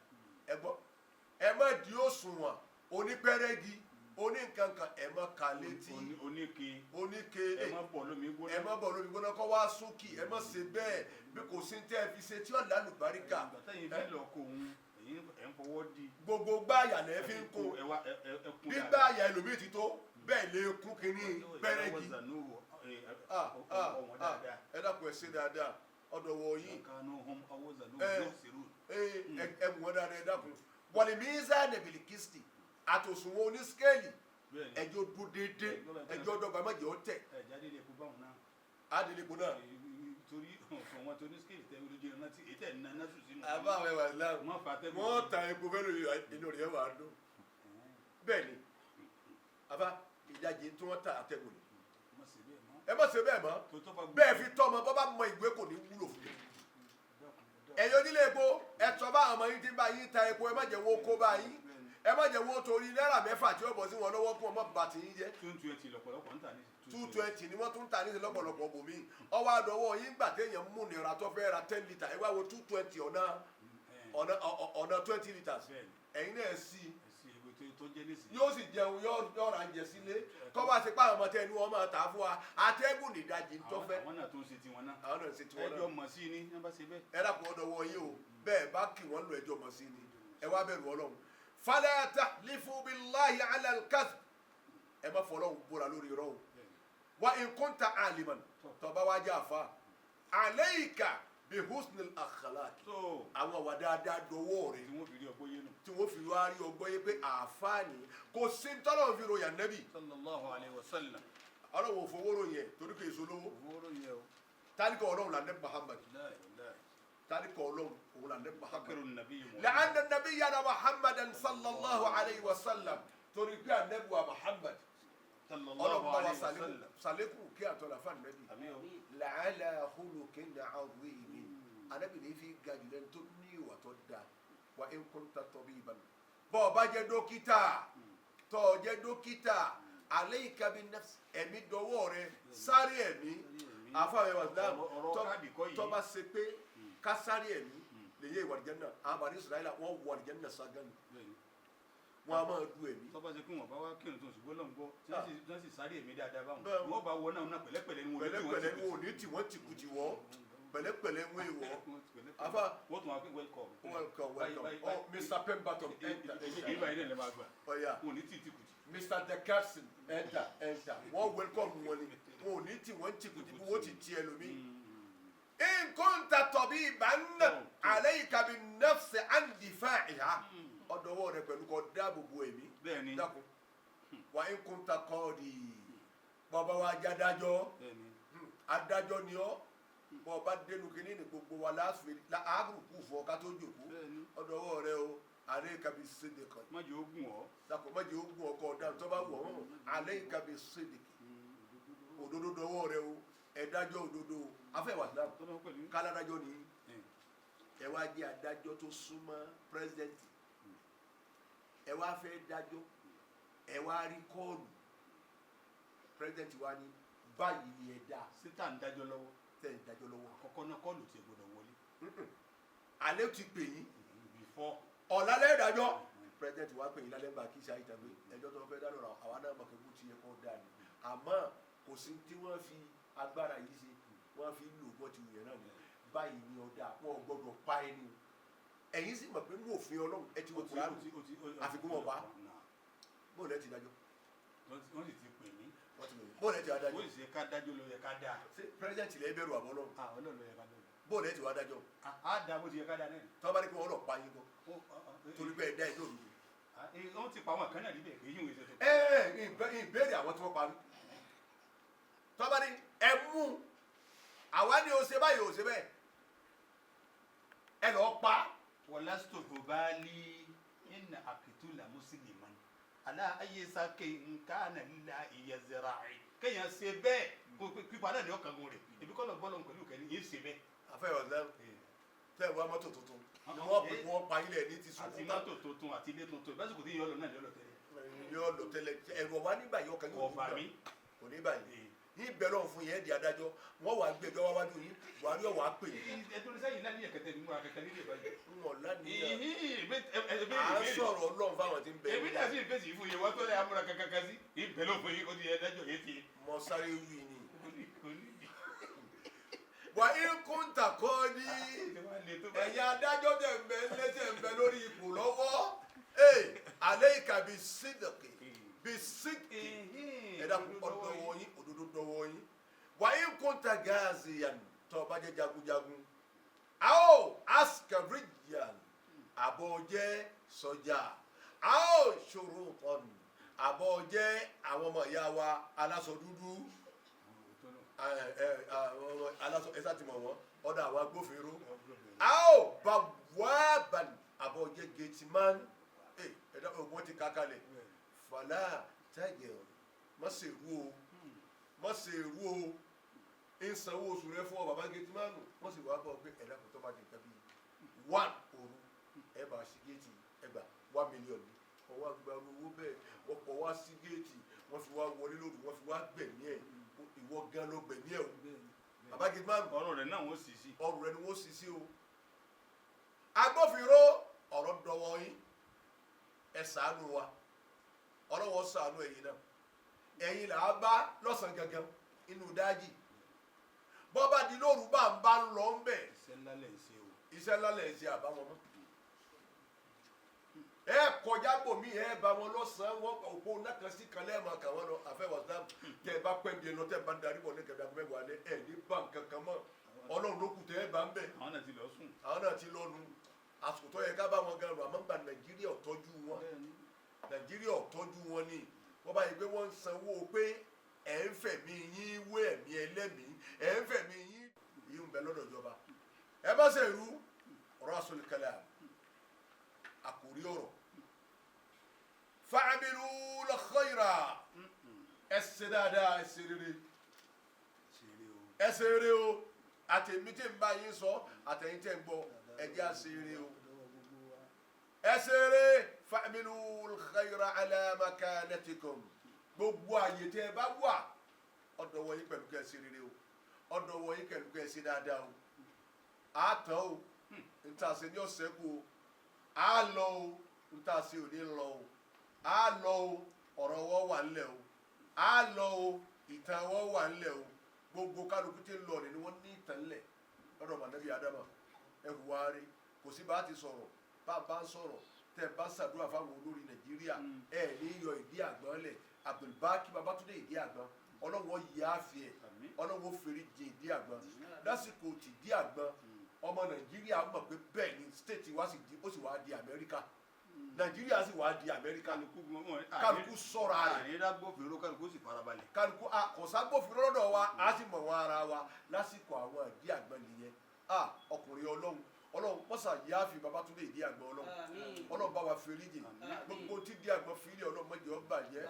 ẹ gbọ́ ẹ má di òṣùwọ̀n onípẹ́rẹ́gì oníkankan ẹ má ka létí oníke ẹ má bọ̀ lómi gbóná kọ́ wá sókè ẹ má ṣe bẹ́ẹ̀ bí kò sí tẹ́ ẹ fi ṣe tí ọ̀là lùbáríkà. àtẹ̀yìn fẹ́ lọ kó òun èyí ẹ̀ ń fọwọ́ di. gbogbo gbáàyà lẹ́ fi ń kó bí gbáàyà ẹlòmíì ti tó bẹ́ẹ̀ lè kún kínní pẹ́rẹ́gì. ẹ dákun ẹ ṣe dáadáa ọ̀dọ̀ wọ̀ yín ẹ mú wọn dáadáa ẹ dákun wọlé mísánì bìlìkìsì àtòsùnwọ̀n onískéèlì ẹjọ́ dúró déédé ẹjọ́ dọ́gba mẹ́jọ ó tẹ̀. adìlẹ́kùn náà. torí ọ̀fọ̀ wọn tó ní skéèlì tẹ olójú ẹ̀rọ náà tí ètò ẹ̀ náà sùn sínú. àbá àwọn ẹwà islam wọ́n ta epo fẹ́ lórí inú rẹ̀ wà á dún. bẹ́ẹ̀ ni àbá ìdajì tí wọ́n ta àtẹ̀gùn ni. ẹ má ṣe bẹ́ẹ̀ mọ́ bẹ́ẹ̀ fi tọ́ ọmọ bọ́ bá mọ ìwé kò ní wúlò fún mi. ẹ̀yin onílé epo ẹ̀tọ́ bá àwọn ọmọ yín ti bá yín ta epo ẹ má jẹ́ wọ́n kó bá yín ẹ má jẹ́ wọ́n torí náírà mẹ́fà tí ó bọ̀ sí wọn lọ́wọ́ fún ọmọ bàtì yín jẹ́. 220 lọ́pọ̀lọpọ̀ ń tà ní. 220 ni wọ́n tún ń tà ní lọ́pọ̀lọpọ̀ bòmí ọwọ́ àdọ́wọ́ yín gbà téèyàn mú nira tó fẹ́ ra 10 litre ẹ wá wo 220 ọ̀nà 20 litres ẹ̀yin náà sí yóò sì jẹun yóò ra jẹ sílé kọ́ bá ti pa àwọn ọmọ tẹ́ ẹni wọ́n máa tà á fún wa àtẹ́gùn nìdajì tó fẹ́. àwọn náà tó ń ṣe tiwọn náà. àwọn náà ń ṣe tiwọn náà. ẹjọ́ mọ̀ sí ni ẹ bá ṣe bẹ́ẹ̀. ẹ dàpọ̀ ọ̀dọ̀wọ́ yín o bẹ́ẹ̀ bá kì wọ́n lọ ẹjọ́ mọ̀ sí ni ẹ wá bẹ̀rù Ọlọ́run. fala tahlifu billahi ala al-kadhib ẹ má fọlọ́hùn búra lórí irọ́ o wa in kunta aliman tó bá wá jẹ́ àfa alayka bi husnil akhlaq so àwọn wà dáadáa dọwọ́ rẹ̀ tí wọ́n fi rí ọgbọ́ yé nù. tí wọ́n fi wá rí ọgbọ́n yé pé àfáàní kò sí tọ́lọ̀ fi ròyìn ànábì sallallahu alayhi wa sallam. ọlọ́wọ́ fowóró yẹn torí kò èso lówó òwúrò yẹ o. tálíkà ọlọ́run lànà Muhammad láì tálíkà ọlọ́run òun lànà Muhammad fakiru nabi yi mọ̀. la'anna nabiyyana Muhammadan sallallahu alayhi wa sallam torí pé ànábì wa Muhammad sallallahu ọlọ́run bá wa alayhi wa sallam. sàlékù kí àtọ́lá fún ànábì àmì o. la'ala khuluqin adhim ànábì ní fi gajù lẹ́nu tó ní ìwà tó dáa wa in kunta tabiban bọ́ ọ bá jẹ́ dókítà tó o jẹ́ dókítà alayka bin nafs ẹ̀mí dọwọ́ rẹ sáré ẹ̀mí àfàwẹ̀ wàsílám tó bá ṣe pé ká sáré ẹ̀mí lè yé ìwà àlìjánnà àwọn Bani Israila wọ́n wọ àlìjánnà ságánì wọn a máa du ẹ̀mí. tọ́ba ṣe kí wọ́n bá wá kírun tó ṣùgbọ́n lọ́n gbọ́ tí wọ́n sì sáré ẹ̀mí dáadáa báwọn wọ́n bá wọ náà pẹ̀lẹ́pẹ̀lẹ́ ni wọ́n ní tí wọ́n ti kú ti wọ́ pẹ̀lẹ́pẹ̀lẹ́ wọ́n èèwọ̀ afa wọ́n tún wá pé welcome. oh Mr. Pemberton enter ìgbà yìí lè máa gbà ọ̀ya wọn ò ní tí tí kùtì. Mr. Decarson enter wọ́n welcome wọn ni wọn ò ní tí wọ́n ti kú ti bí wọ́n ti ti ẹlòmíì. in kunta tabiban alayka bin nafsi an difa'iha ọdọwọ rẹ pẹ̀lú kó dáàbò bo ẹ̀mí bẹ́ẹ̀ni dákun wa in kunta qadi bàbá wa jẹ́ adájọ́ adájọ́ ni ọ́ bọ́ọ̀bá dénú kínní ní gbogbo wa láàrùkù fọ́ ká tó jòkó ọdọwọ rẹ o alayka bis sidq má jẹ́ ogun ọ́ dákun má jẹ́ ogun ọkọ̀ ọ̀daràn tó bá wọ̀ ọ́n alayka bis sidq òdodo dọwọ́ rẹ o ẹ̀dájọ́ òdodo afẹ́wà sílámù káládájọ́ ni ẹ wá jẹ́ adájọ́ tó súnmọ́ pírẹsidẹ́ǹtì ẹ wá fẹ́ dájọ́ ẹ wá rí kọ́ọ̀lù pírẹsidẹ́ǹtì wa ní báyìí ni ẹ dá síta ń dájọ́ lọ́wọ́ tẹ̀ ń dájọ́ lọ́wọ́ àkọ́kọ́ náà kọ́ọ̀lù tí ẹ gbọ́dọ̀ wọlé. alẹ́ ti pè yín before ọ̀làlẹ́ ìdájọ́ pírẹsidẹ́ǹtì wa pè yín lálẹ́ bá kí ṣe àyíká pé ẹjọ́ tó fẹ́ dáná àwa náà mọ̀ kẹ́kọ̀ọ́ ti yẹ kó dáa ni àmọ́ kò sí tí wọ́n fi agbára yìí ṣe wọ́n fi lò bọ́ ti wù yẹn náà ni báyìí ni ọ̀dà wọn ò gbọ́dọ̀ pa ẹni ẹ̀yin sì mọ̀ pé ní òfin Ọlọ́run ẹ ti wọ Kùránì àfikún wọn bá bóòlù ẹ ti dájọ́ wọ́n sì ti pè mí bóòlù ẹ ti dájọ́ wọ́n sì ṣe ká dájọ́ ló yẹ ká dáa. ṣé pírẹsidẹ́ǹtì lè bẹ̀rù àbọ̀ Ọlọ́run Ọlọ́run ló yẹ ká dáa. bóòlù ẹ ti wá dájọ́ á dáa bó ti yẹ ká dáa náà. tọ́ bá ní kí wọ́n lọ pa yín kọ́ torí bẹ́ẹ̀ dá ẹjọ́ òdodo. wọ́n ti pa àwọn kan náà níbẹ̀ èyí wọ́n ṣe tó. ìbéèrè àwọn tí wọ́n pa mí tọ́ bá ní ẹ mú àwa ni o ṣe báyìí o ṣe bẹ́ẹ̀ ẹ lọ pa. walastu hubali inna aqtula musliman ala ayé sake nǹkan nílá ìyẹzẹraì kéèyàn ṣe bẹ́ẹ̀ pípa náà ní ọkàn gun rẹ̀ ebi kọ́ lọ bọ́ lọ́n pẹ̀lú kẹ́ni yéé ṣe bẹ́ẹ̀. àfẹ́yọ̀ lẹ́nu tẹ́ ẹ̀ wá mọ́tò tuntun ni wọ́n pè wọ́n pa ilẹ̀ ní ti sùn. àti mọ́tò tuntun àti ilé tuntun ìbáṣepọ̀ tí yọ lọ náà yọ lọ tẹ́lẹ̀. yọ lọ tẹ́lẹ̀ ẹ̀rù ọ̀wá nígbà yọ kan yóò ọba mi kò ní báyìí ní ìbẹ̀rẹ̀ fún yẹn di adájọ́ wọ́n wàá gbé ẹjọ́ wáwájú yín Buhari ọ̀wá pè é. ẹ̀dùn sẹ́yìn náà ní ẹ̀kẹ́tẹ́ nínú akẹ́kẹ́ nílé ìbáyìí. wọn lánìyàn à ń sọ̀rọ̀ Ọlọ́run fáwọn tí ń bẹ. èmi náà sì ń fèsì fún yẹn wọ́n tó lẹ́ amúra kankan sí ìbẹ̀ ló fún yín kó ti yẹ dájọ́ yé ti. mo sáré wí ni. wà á kún takọ́ ní ẹ̀yin adájọ́ tẹ̀ ń bẹ lẹ́sẹ̀ ń bẹ lórí ipò lọ́wọ́ alẹ́ ìkàbí sídìkì bí sídìkì ẹ̀dá ọ̀dọ̀ wọ̀nyí òdodo dọ̀wọ̀ yín wà á kún ta gáàsì yàn tó bá jẹ́ jagunjagun àó askarijan àbọ̀ jẹ́ sọ́jà àó ṣòro ọ̀nù àbọ̀ jẹ́ àwọn ọmọ ìyá wa aláṣọ dúdú aláṣọ ẹ̀sà ti mọ̀ wọ́n ọ̀dọ̀ àwọn agbófinró àó bàwábàn àbọ̀ jẹ́ gateman ẹ̀dá ògbọ́n ti kákalẹ̀ fàlà tẹ́gẹ̀ má ṣe rú o ń sanwó oṣù rẹ fún ọ bàbá gateman wọ́n sì wá bọ̀ pé ẹ̀dá kò tó bá di nǹkan bíi 1 òru ẹ̀ bá ṣí géètì ẹgbà 1 million ní ọwọ́ agbára owó bẹ́ẹ̀ wọ́n pọ̀ wá sí géètì wọ́n fi wá wọlé lóru wọ́n fi wá gbẹ̀mí ẹ̀ ìwọ gan ló gbẹ̀mí ẹ̀ o bàbá gateman ọ̀rọ̀ rẹ̀ náà wọ́n sì sí. ọ̀rọ̀ rẹ̀ ni wọ́n sì sí o agbófinró ọ̀rọ̀ dọ̀wọ́ yín ẹ ṣàánú wa ọlọ́wọ́ ṣàánú ẹ̀yin náà ẹ̀yin là á bá lọ́sàn-án gangan inú dájì bọ́bá di lóru bá ń lọ ń bẹ̀. iṣẹ́ ńlá lẹ̀ ń ṣe o. iṣẹ́ ńlá lẹ̀ ń ṣe àbáwọn mọ́. ẹ kọjá bòmí ẹ bá wọn lọ́sàn-án wọn òpó náà sí kan lẹ́ẹ̀mọ́ kà wọ́n lọ àfẹ́wọ̀sán tẹ́ ẹ bá pẹ́ bí ẹnu tẹ́ ẹ bá darí bọ̀ ní kẹ̀dá mẹ́wàá lẹ ẹ ní bá nǹkan kan mọ́ ọlọ́run ló kù tẹ́ ẹ bá ń bẹ̀ àwọn náà ti lọ sùn. àwọn náà ti lọ́nu àsìkò tó yẹ ká bá wọn gan lọ àmọ́ gba nàìjíríà ò tọ́jú wọn nàìjíríà ò tọ́jú wọn ni wọ́n bá yẹ pé wọ́n ń sanwó pé ẹ̀ ń fẹ̀mí yín wé ẹ̀mí ẹlẹ́mìí ẹ̀ ń fẹ̀mí yín yìí ń bẹ lọ́dọ̀ ìjọba ẹ bá ṣe rú ọ̀rọ̀ asọ̀lẹ̀kẹlẹ̀ àkórí ọ̀rọ̀ fa'amilu l-khayra ẹ ṣe dáadáa ẹ ṣe rere ẹ ṣe rere o àtẹ̀mí tí ń bá yín sọ àtẹ̀yìn tẹ̀ ń gbọ́ ẹ jẹ́ à ṣe rere o ẹ ṣe rere fa'amilu l-khayra ala makanatikum gbogbo àyè tẹ́ ẹ bá wà ọ̀dọ̀ wọ̀nyí pẹ̀lú kẹ́ ẹ ṣe rere o ọ̀dọ̀ wọ̀nyí pẹ̀lú kẹ́ ẹ ṣe dáadáa o àtọ̀ o nta ṣe ní ọ̀sẹ̀ kù o á lọ o nta ṣe ò ní lọ o á lọ o ọ̀rọ̀ wọ́n wà ńlẹ̀ o á lọ o ìtàn wọ́n wà ńlẹ̀ o gbogbo kálukú tí ń lọ ni wọ́n ní ìtàn ńlẹ̀ lọ́dọ̀ mọ̀nẹ́bí adama ẹ̀hùn wa rí kò sí bá ti sọ̀rọ̀ bá ń sọ̀rọ̀ tẹ́ bá ń ṣàdúrà fáwọn olórí nàìjíríà ẹ̀ ní yọ ìdí àgbọn lẹ̀ Abdulbaki Babatunde ìdí àgbọn ọlọ́wọ́ yìí á fi ẹ̀ ọlọ́wọ́ fèrè jẹ ìdí àgbọn lásìkò tí ìdí àgbọn ọmọ nàìjíríà mọ̀ pé bẹ́ẹ̀ ni state wa sì di ó sì wá di amẹ́ríkà nàìjíríà sì wá di amẹ́ríkà kálukú sọ̀rọ̀ rẹ̀ ànílágbófinró kálukú sì farabalẹ̀. kálukú kọ̀ságbófinró lọ́dọ̀ wa á sì mọ̀ wọn ara wa lásìkò àwọn ìdí àgbọn nìyẹn ọkùnrin ọlọ́run mọ́sà yá fi Babatunde ìdí àgbọn ọlọ́run bá wa fèrè jẹ gbogbo tí ìdí àgbọn fìlẹ̀ ọlọ́run mọ́jọ ọba jẹ́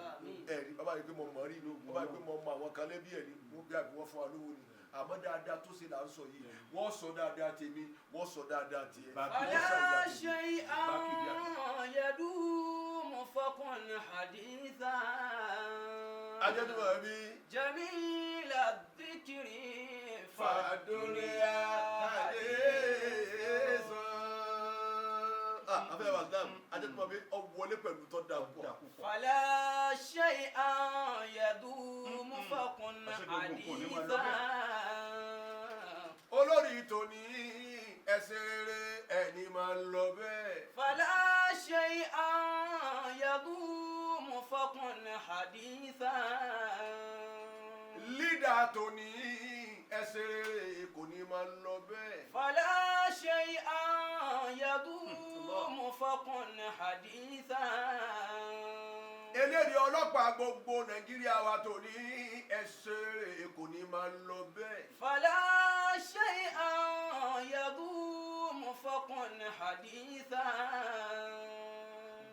ẹ̀rí bàbá yìí pé mo mọ̀ rí inú bàbá yìí pé mo mọ àwọn kan lẹ́bí ẹ̀ ní wọ́n bí àbí wọ́n fún wa lówó ni àmọ́ dáadáa tó ṣe là ń sọ yìí wọ́n sọ dáadáa tèmi wọ́n sọ dáadáa tiẹ̀. فلا شيئا يدوم فكن حديثا ajẹ́tùmọ̀ mi. جميل الذكر fàdúnyà àdéhùn. afẹ́ wa dam ajẹ́tùmọ̀ mi ọ wọlé pẹ̀lú tó dà pọ̀. فلا شيئا يدوم فكن حديثا olórí tòní ẹsẹ̀ rere ẹni máa ń lọ bẹ́ẹ̀. فلا شيئا يدوم فكن حديثا lídà tòní ẹsẹ̀ rere kò ní máa ń lọ bẹ́ẹ̀. فلا شيئا يدوم فكن حديثا eléyìí ọlọ́pàá gbogbo nàìjíríà wa tòní ẹsẹ̀ rere kò ní máa ń lọ bẹ́ẹ̀. فلا شيئا يدوم فكن حديثا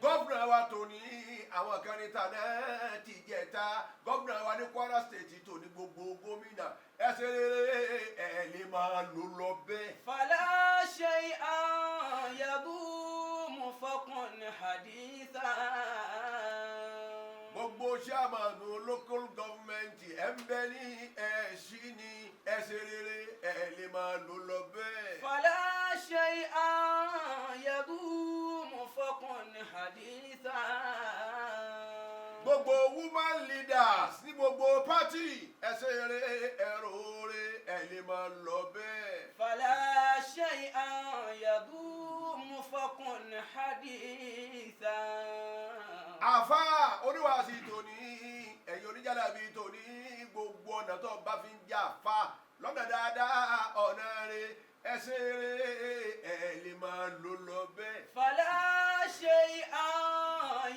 gọ́fúnà wa tòní àwọn kan ní tànà ti jẹta gọ́fúnà wa ní Kwara State tòní gbogbo gómìnà ẹsẹ̀ rere ẹ̀ lè máa lò lọ bẹ́ẹ̀. فلا شيئا يدوم فكن حديثا gbogbo sàmánù local government ẹ̀ ń bẹ ní ẹ̀ṣí ní ẹsẹ̀ rere ẹ̀ lè máa lò lọ bẹ́ẹ̀. فلا شيئا يدوم فكن حديثا gbogbo woman leaders ní gbogbo party ẹsẹ̀ rere ẹ̀rọ rere ẹ̀ lè máa lọ bẹ́ẹ̀. فلا شيئا يدوم فكن حديثا àfa oníwàásí tòní ẹ̀yin oníjàlábí tòní gbogbo ọ̀nà tó bá fi ń jà fa lọ́nà dáadáa ọ̀nà rẹ̀ ẹsẹ̀ rẹ̀ ẹ̀ lè máa lò lọ bẹ́ẹ̀. فلا شيئا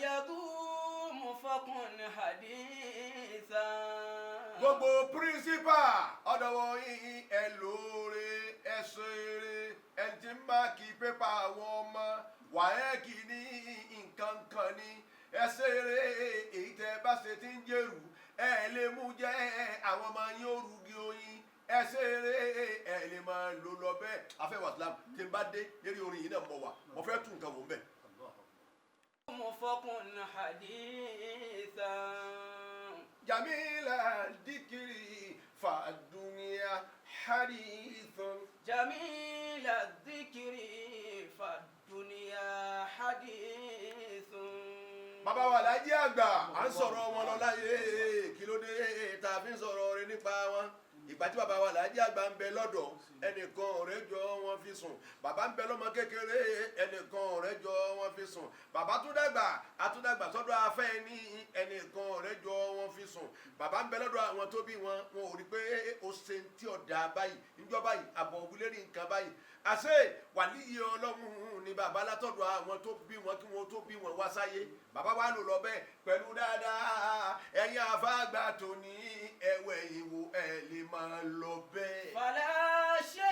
يدوم فكن حديثا gbogbo principal ọ̀dọ̀wọ̀ yìí ẹ̀ lóore ẹsẹ̀ rẹ̀ ẹ̀ ti máa kí pépà àwọn ọmọ wàhẹ́ẹ̀kì ní nǹkan kan ní ẹsẹ̀ rẹ̀ èyí tẹ́ bá ṣe ti ń jẹ́rù ẹ̀ lè mú jẹ́ àwọn ọmọ yín ó rúgi oyin ẹsẹ̀ rẹ̀ ẹ̀ lè máa lò lọ bẹ́ẹ̀. afẹ́ wàsílám tí n bá dé lérí orin yìí náà mọ̀ wá mo fẹ́ tún nǹkan wò ń bẹ̀. فكن حديثا jamila dikiri fa dunya hadithun. جميل الذكر فالدنيا حديث bàbá wa Lájí àgbà à ń sọ̀rọ̀ wọn lọ láyé kí ló dé tá a fi ń sọ̀rọ̀ rẹ̀ nípa wọn ìgbà ìgbà tí bàbá wa Láàjì àgbà ń bẹ lọ́dọ̀ ẹnìkan ọ̀rẹ́ jọ wọ́n fi sùn bàbá ń bẹ lọ́mọ kékeré ẹnìkan ọ̀rẹ́ jọ wọ́n fi sùn bàbá àtúndàgbà sọ́dọ̀ afẹ́ ní ẹnìkan ọ̀rẹ́ jọ wọ́n fi sùn bàbá ń bẹ lọ́dọ̀ àwọn tó bí wọn ò rí pé ó ṣe ń tí ọ̀dà báyìí níjọ́ báyìí àbọ̀ òwúlérí nǹkan báyìí àṣẹ wàlíyé Ọlọ́run ni bàbá látọ̀dọ̀ àwọn tó bí wọn kí wọn tó bí wọn wá sáyé bàbá wa lò lọ bẹ́ẹ̀ pẹ̀lú dáadáa ẹ̀yin àfáàgbà tó ní ẹ̀wẹ̀ ìwò ẹ̀ lè máa lọ bẹ́ẹ̀. fàlà ṣe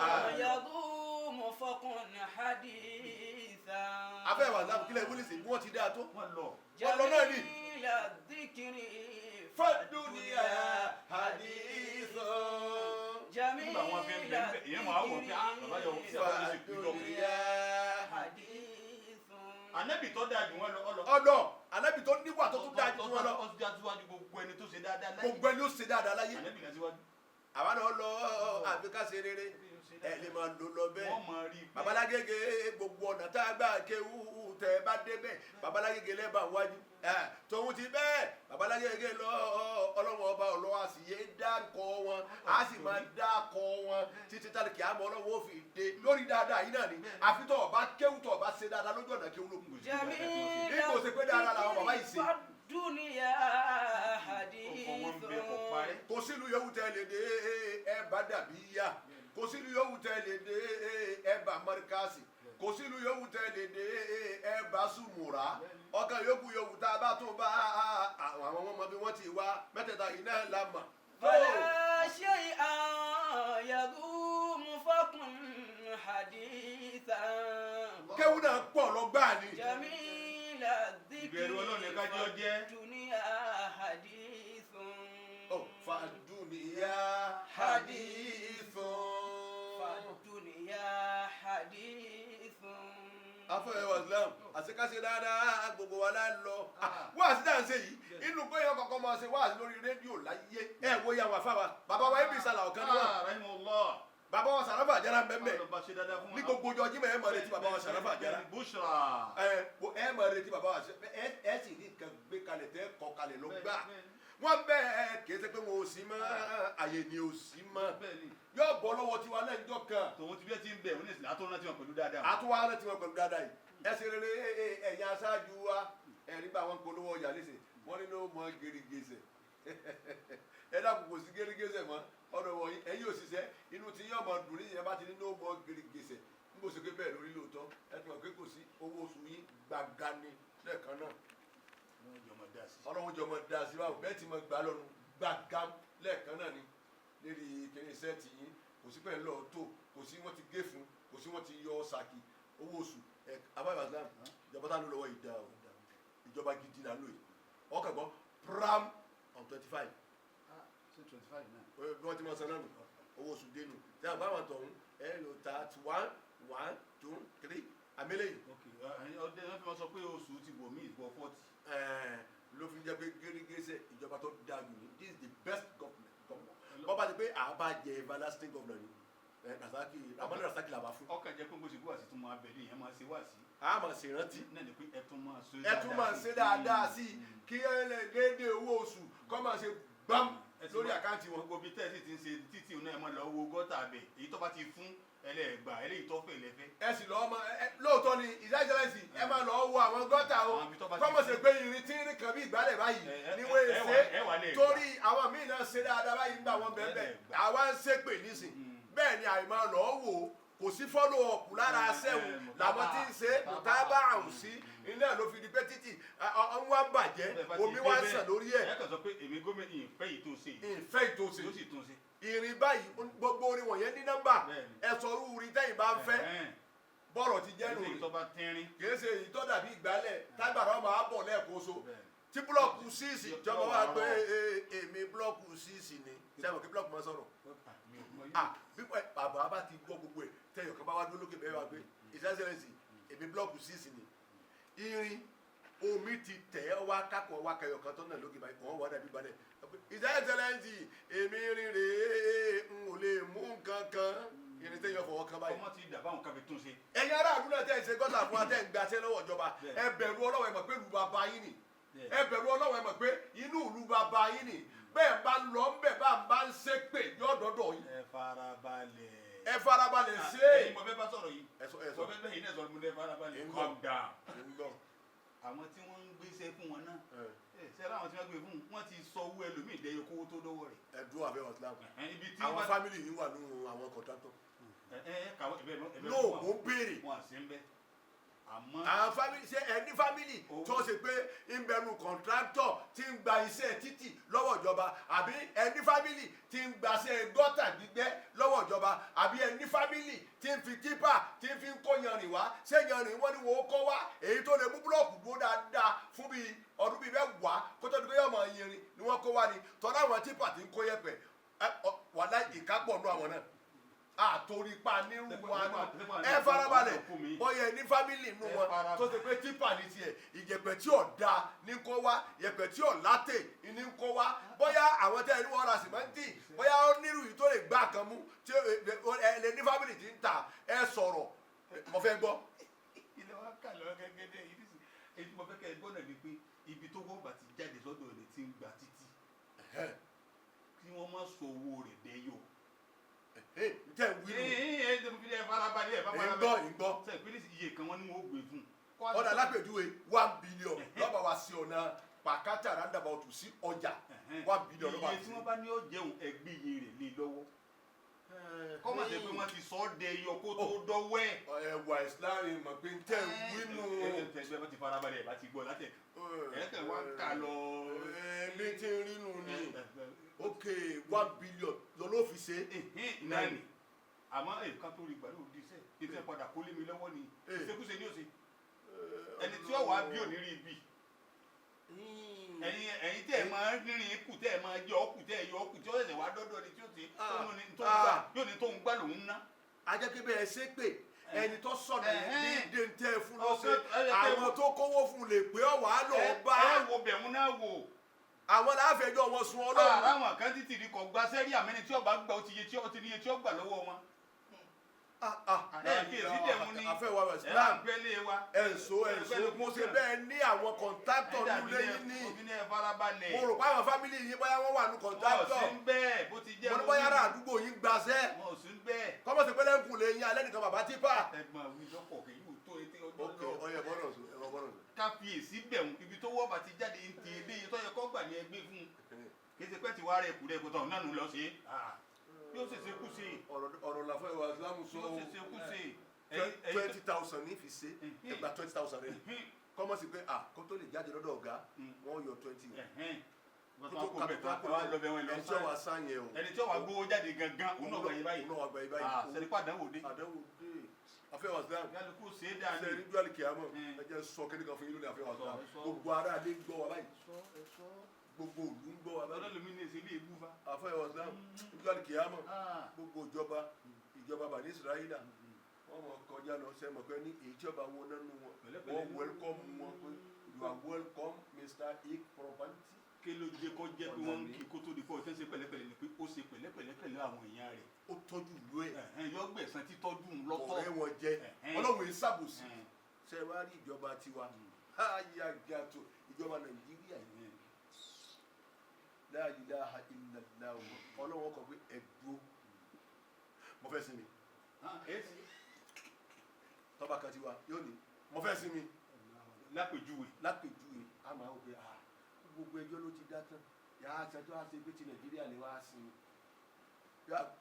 àyàdùn fọkùn haditha. abẹ́ wà láàbù kílẹ̀ wọlé sí bí wọ́n ti dáa tó. wọ́n lọ náà ni. jamila dhikri fàdúnyà haditha. nígbà wọn fi ń bẹ ìyẹn máa wọ pé bàbá yọ sí àbájọ sí kú lọ. Ànábì tó dáa jù wọn lọ. ọ̀dọ̀ Ànábì tó níwà tó tún dáa jù wọn lọ. ó ti dájú gbogbo ẹni tó ṣe dáadáa láyé. gbogbo ẹni ó ṣe dáadáa láyé. Ànábì náà síwájú. àwa náà lọ àfi ká ṣe rere ẹ lè máa lò lọ bẹ́ẹ̀. wọ́n máa rí i pé babalágége gbogbo ọ̀nà tá a gbà kéwú tẹ ẹ bá débẹ̀ babalágége lẹ́bà wájú tòun ti bẹ́ẹ̀ babalágége lọ ọlọ́wọ́n ọba ọlọ́wọ́ a sì yé dárúkọ wọn a sì máa dákọ wọn títí tá kí á mọ ọlọ́wọ́ fi dé lórí dáadáa yìí náà ni àfi tó ọba kéwú tó ọba ṣe dáadáa lójú ọ̀nà kéwú lókun. bí kò ṣe pé dáadáa làwọn bàbá yìí ṣe. dúníyà hadithun. kò sílùú yòówù tẹ lè dé ẹ bá dàbí yá kò sílùú yòówù tẹ lè dé ẹ bá mọ́ríkàsì kò sílùú yòówù tẹ lè dé ẹ bá sùmùrà ọkàn yòówù tá a bá tún bá àwọn ọmọ bí wọ́n ti wá mẹ́tẹ̀ẹ̀ta yìí náà la mọ̀. fàlà ṣe àyàdùn fọkùn haditha. kéwù náà pọ̀ lọ́gbàá ni. jamila dhikri ìbẹ̀rù Ọlọ́run ní kájọ́ jẹ́. dúníyà hadithun. fàdúnìyà hadithun. fàdúníyà hadithun. afẹ́ wa Islam àṣekáṣe dáadáa gbogbo wa la lọ. wáàsí dáa ń ṣe yìí inú pé yẹn kọ́kọ́ máa ṣe wáàsí lórí rédíò láyé ẹ wo ya wà fáwa bàbá wa ibi ìsàlà ọ̀kan ni wọn. bàbá wa Sàràfà Àjàrà ń bẹ́ẹ̀ ní gbogbo ọjọ́ Jímọ̀ ẹ máa retí bàbá wa Sàràfà Àjàrà. ẹ máa retí bàbá wa ẹ sì ní nǹkan gbé kalẹ̀ tẹ́ kọ kalẹ̀ ló gbà. wọ́n bẹ́ẹ̀ kì í ṣe pé wọn ò sí mọ́ àyè ni ò sí mọ́ yóò bọ́ lọ́wọ́ tiwa lẹ́yìnjọ́ kan. tòun ti bí ẹ ti ń bẹ̀ wọ́n ní ìsìn àtúwọ́n rántí wọn pẹ̀lú dáadáa. àtúwọ́n rántí wọn pẹ̀lú dáadáa yìí ẹ ṣe rere ẹ̀yin aṣáájú wa ẹ̀rí bá wọn polówó ọjà lẹ́sẹ̀ wọ́n ní ló mọ gèrègèsè ẹ dákun kò sí gèrègèsè mọ́ ọ̀dọ̀ wọ̀nyí ẹ̀yin òṣìṣẹ́ inú ti yín ọmọ dùn níyẹn bá ti ní ló mọ gèrègèsè ń bó ṣe pé bẹ́ẹ̀ lórí lóòótọ́ ẹ ti mọ̀ pé kò sí owó oṣù yín gbàgà ni lẹ́ẹ̀kan náà ọlọ́run jọmọ da sí báwo bẹ́ẹ̀ ti mọ gbà lọ́rùn gbàgà lẹ́ẹ̀kan náà ni lérí kìnìún sẹ́ẹ̀tì yín kò sí pẹ̀lú ọ̀tọ̀ kò sí wọ́n ti gé fún kò sí wọ́n ti yọ ṣàkì owó oṣù abáyọ̀ islam ìjọba tá a lò lọ́wọ́ ìdá o ìjọba gidi là ń lò yìí ọkọ̀ gbọ́ pram on 25 bí wọ́n ti mọ̀ sọ náà nù owó oṣù dénú tí a bá wọn tọ̀hún ẹ lò 31 1 2 3 àmẹ́lẹ̀ yìí. ọdẹ náà fi wọn sọ pé oṣù ti bò mí ìbò 40. ló fi jẹ́ pé gẹ́gẹ́ ìjọba tó dáa jù ní this is the best government bọ́ bá ti pé àbá jẹ everlasting governor ni rasaki ramani rasaki làbá fún. ọkàn jẹ pé bó ṣe kó wá sí tún máa bẹ ní ìyẹn máa ṣe wá sí. a máa ṣe rántí. náà ni pé ẹ tún máa ṣe dáadáa sí kí déédéé owó oṣù kọ́ máa ṣe gbám lórí àkáǹtì wọn. gbogbo bí tẹ́sí ti ń ṣe títì náà ẹ máa lọ wo gọ́tà bẹ̀ èyí tó bá ti fún ẹlẹ́gbà eléyìí tó fẹ́ lẹ́fẹ́. ẹ sì lọ́ọ́ mọ lóòótọ́ ni ìdájọ́lẹ́sì ẹ máa lọ́ọ́ wo àwọn gọ́tà o kọ́mọ̀ ṣe pé irin tí ń rìn kan bí ìgbálẹ̀ báyìí ni wọ́n ṣe torí àwọn míì náà ṣe dáadáa báyìí nígbà wọn bẹ́ẹ̀ àwa ń ṣépè nísìn bẹ́ẹ̀ ni àìmọ́ lọ́ọ́ wò kò sí follow up lára sẹ́wọ̀n làwọn tí ń ṣe mùtábà àrùn sí iná ló fi di pé títì ọ̀hún wá bàjẹ́ omi wá ń sàn lórí ẹ̀. ẹ kàn sọ pé èmi gómìnà ìfẹ́ ìtòsí yóò sì tún sí. ìrìn báyìí gbogbo orin wọ̀nyẹn ní nọ́mbà ẹ̀sọ́ orú orin tẹ́yìn bá ń fẹ́ bọ́ọ̀rọ̀ ti jẹ́ nù kì í ṣe èyí tó dàbí ìgbálẹ̀ tágbàrá ọmọ àbọ̀ lẹ́ẹ̀kóso tí búlọ̀kù 6 ìjọba wa pé èmi búlọ̀kù 6 ni sẹ́wọ̀n kí búlọ̀kù máa sọ̀rọ̀ bí bàbá bá ti gbọ́ gbogbo ẹ̀ tẹ́yọ̀ kan bá wá dúró lókè bẹ́ẹ̀ wá pé ìsẹ́sẹ̀rẹ̀sì èmi búlọ̀kù 6 ni irin omi ti tẹ̀ ọ́ wá kákọ̀ wá kẹyọ̀ kan tó náà lókè báyìí wọ́n wá dàbí gbalẹ̀ ìsẹ́sẹ̀rẹ̀sì èmi rin rèé n ò lè mú nǹkan kan irin tẹ́yọ̀ fọwọ́ kan báyìí. ọmọ ti dàbá àwọn kan fi tún ṣe. ẹ̀yin ará àdúrà tẹ́ ẹ̀ ṣe gọ́tà fún wa tẹ́ ẹ̀ ń gbaṣẹ́ lọ́wọ́ ìjọba ẹ bẹ̀rù Ọlọ́run ẹ mọ̀ pé ìlú bàbá yín ni ẹ bẹ̀rù Ọlọ́run ẹ mọ̀ pé inú ìlú bàbá yín ni bẹ́ẹ̀ bá lọ ń bẹ̀ bá ń ṣépè yóò dọ́dọ̀ yìí. ẹ farabalẹ̀ ṣe é. ẹ̀yin mo fẹ́ bá sọ̀rọ̀ yìí. mo fẹ́ bẹ́ẹ̀ yìí náà sọ̀rọ̀ mo fẹ́ farabalẹ̀. calm down. àwọn tí wọ́n ń gbéṣẹ́ fún wọn náà sẹ́ra àwọn tí wọ́n gbé fún wọn ti sọ owó ẹlòmíì dẹ́yẹ kówó tó lọ́wọ́ rẹ̀. ẹ̀dùn àbẹ̀ ọ̀tún àwọn fámìlì yìí wà nínú àwọn kọ̀ńtátọ̀. no mo béèrè. wọn àṣẹ ń bẹ. àmọ́ àwọn fámìlì ṣe ẹni fámìlì tó ṣe pé ń bẹnu kọ̀ńtátọ̀ tí ń gba iṣẹ́ títì lọ́wọ́ ìjọba àbí ẹni fámìlì tí ń gbaṣẹ́ gọ́tà gbígbẹ́ lọ́wọ́ ìjọba àbí ẹni fámìlì tí ń fi típà tí ń fi ń kó yanrìn wá ṣé yanrìn wọ́n ní wọ́n kọ́ wá èyí tó lè mú búlọ̀kù dúró dáadáa fún bíi ọdún bíi mẹ́wàá kó tó di pé yọ̀mọ̀ yanrìn ni wọ́n kó wá ni tọ́lá àwọn típà tí ń kó yẹ̀pẹ̀ wàlá ìkápọ̀ nú àwọn náà àtòrípa nírú wọn ẹ farabalẹ̀ bóyá ní fámìlì nínú wọn tó ṣe pé típà ní tiẹ̀ ìyẹ̀pẹ̀ tí ò da ní kó wá ìyẹ̀pẹ̀ tí ò látè ní kó wá bóyá àwọn tẹ́ ẹ ní wọ́n ra sìmẹ́ntì bóyá ó nírú yìí tó lè gbá kan mú tí ẹ lè ní fámìlì tí ń ta ẹ sọ̀rọ̀ mo fẹ́ gbọ́. ilé wa kà lọ gẹ́gẹ́ yìí èyí mo fẹ́ kẹ́ ẹ gbọ́ náà ni pé ibi tó wọ́n bá ti jáde sọ́dọ̀ rẹ̀ ti ń gba títì kí wọ́n má sọ owó rẹ̀ dẹ́yọ̀. Ǹjẹ́ ìwé ẹ farabalẹ̀ ẹ farabalẹ̀ ìgbọ́ ṣe ìpínlẹ̀ iye kan wọ́n ní wọ́n gbé fún. ọ̀dà alápèjúwe 1 billion lọ́ba wa sí ọ̀nà pàkátà roundabout sí ọjà 1 billion lọ́ba iye tí wọ́n bá ní ó jẹun ẹgbẹ́ iye rẹ̀ lé lọ́wọ́. kọ́mọ̀ tẹ pé wọ́n ti sọ ọ́ dẹ iyọ̀ kó tó dọ́wọ́ ẹ̀. ẹ̀wà ìsìláàmù mọ̀ pé tẹ̀ wínú. ẹgbẹ́ bá ti farabalẹ̀ ẹ̀ bá ti gbọ́ látẹ̀ ẹ̀ẹ́kẹ̀ wá kà lọ. ẹ̀ẹ́dẹ́ tí ń rínú ni ok 1 billion lọ́lọ́ fi ṣe. náà ni àmọ́ ká tó rí gbàdúrà díṣẹ́ ìtẹ́ padà kó lé mi lọ́wọ́ ni ìṣekúṣe ní òsè ẹni tí ó wàá bí ò ní rí ibi ẹ̀yin tẹ́ ẹ máa ń rìnrìn ikú tẹ́ ẹ máa yọ ọkù tẹ́ ẹ yọ ọkù tí ó ṣẹ̀ṣẹ̀ wá dọ́dọ̀ ni tí ó ti yóò ní tó ń gbà lòún ná. ajẹ́kẹ́ bẹ́ẹ̀ ṣe pé ẹni tó sọ̀nà yẹn ní dèntẹ́ fún lọ́sẹ̀ àwọn tó kówó fún lè pé ọ̀wá lọ bá. ẹ wo bẹ̀rù náà wò. àwọn láfẹjọ́ wọn sun ọlọ́run. ara àwọn kan títì rí kọ gba sẹ́rí àmẹ́ni tí ọba gbà ó ti ní iye tí ó gbà lọ́wọ́ wọn. kí èsì dẹ̀mú ni ẹ̀ẹ́dẹ́gbẹ̀lẹ̀ wa ẹ̀ǹso mo ṣe bẹ́ẹ̀ ní àwọn kọ̀ǹtátọ̀ nílé yín ní. mo rò pé àwọn fámìlì yín bóyá wọ́n wà ní kọ̀ǹtátọ̀. wọ́n sì ń bẹ́ẹ̀ bó ti jẹ́ mo ní bóyá ara àdúgbò yín gbaṣẹ́. wọ́n sì ń bẹ́ẹ̀. kọ́mọ̀ sí pé lẹ́kùn lè yín alẹ́ nìkan bàbá típà. ẹ̀gbọ́n mi lọ́pọ̀ kì yóò tó etí ọjọ́ lọ. ọyẹ bọ́dọ̀ sùn ẹ bọ́dọ̀ sùn. káfíyèsí bẹ̀rù ibi tó wọ́ bá ti jáde ń ti ebí tó yẹ kọ́ gbà ní ẹgbẹ́ fún un kì í ṣe pé ti wá rẹ̀ kú rẹ̀ kó tọ̀ náà nù lọ sí yóò ṣe kú sí i. ọ̀rọ̀ làfẹ́ ìwà ìsìlámù sọ yóò ṣe kú sí i. 20,000 ní fi ṣe ẹgbà 20,000 rẹ kọ́mọ̀ sí pé kó tó lè jáde lọ́dọ̀ ọ̀gá wọ́n yọ 20. ẹni tí wàá sàn yẹn o. ẹni tí wàá gbowó jáde gangan òun náà gbà yí báyìí. òun náà gbà yí báyìí. sẹ́ni pé àdánwò dé. àdánwò dé. afẹ́ wà sílám. yálùkù ṣe é dáa ní. sẹ́ni dúwàlì kìámọ̀ ẹ jẹ́ sọ kíni kan fún yín lónìí afẹ́ wà sílám. gbogbo ará adé ń gbọ́ wa báyìí. gbogbo òlú ń gbọ́ wa báyìí. ọlọ́lùmí ní èsì ilé ìbú fa. afẹ́ wà sílám. dúwàlì kìámọ̀ gbogbo ìjọba bani Israẹla wọ́n mọ̀ kọjá lọ sẹ́mọ̀ pé ní ìjọba wọn nánú wọn wọ́n welcome wọn pé you are welcome Mr. Ik Property. kí ló jẹ́ kó jẹ́ pé wọ́n ń kí kó tó di pọ̀ tẹ́sí pẹ̀lẹ́pẹ̀lẹ́ ni pé ó ṣe pẹ̀lẹ́pẹ̀lẹ́ pẹ̀lú àwọn èèyàn rẹ̀. ó tọ́jú ìlú ẹ̀. yọ gbẹ̀sán tí tọ́jú ń lọ́tọ̀. ọ̀rẹ́ wọn jẹ ọlọ́run yìí ṣàbòsí. ṣe wá rí ìjọba tiwa ayagato ìjọba Nàìjíríà yìí la ilaha illallah ọlọ́run kọ pé ẹ̀dúró mo fẹ́ sinmi. tọ́ba kan tiwa yóò ní mo fẹ́ sinmi. lápèjúwe a máa ń gbé gbogbo ẹjọ́ ló ti dá tán yàrá àtẹjọ́ àti ẹgbẹ́ ti Nàìjíríà lè wá sinmi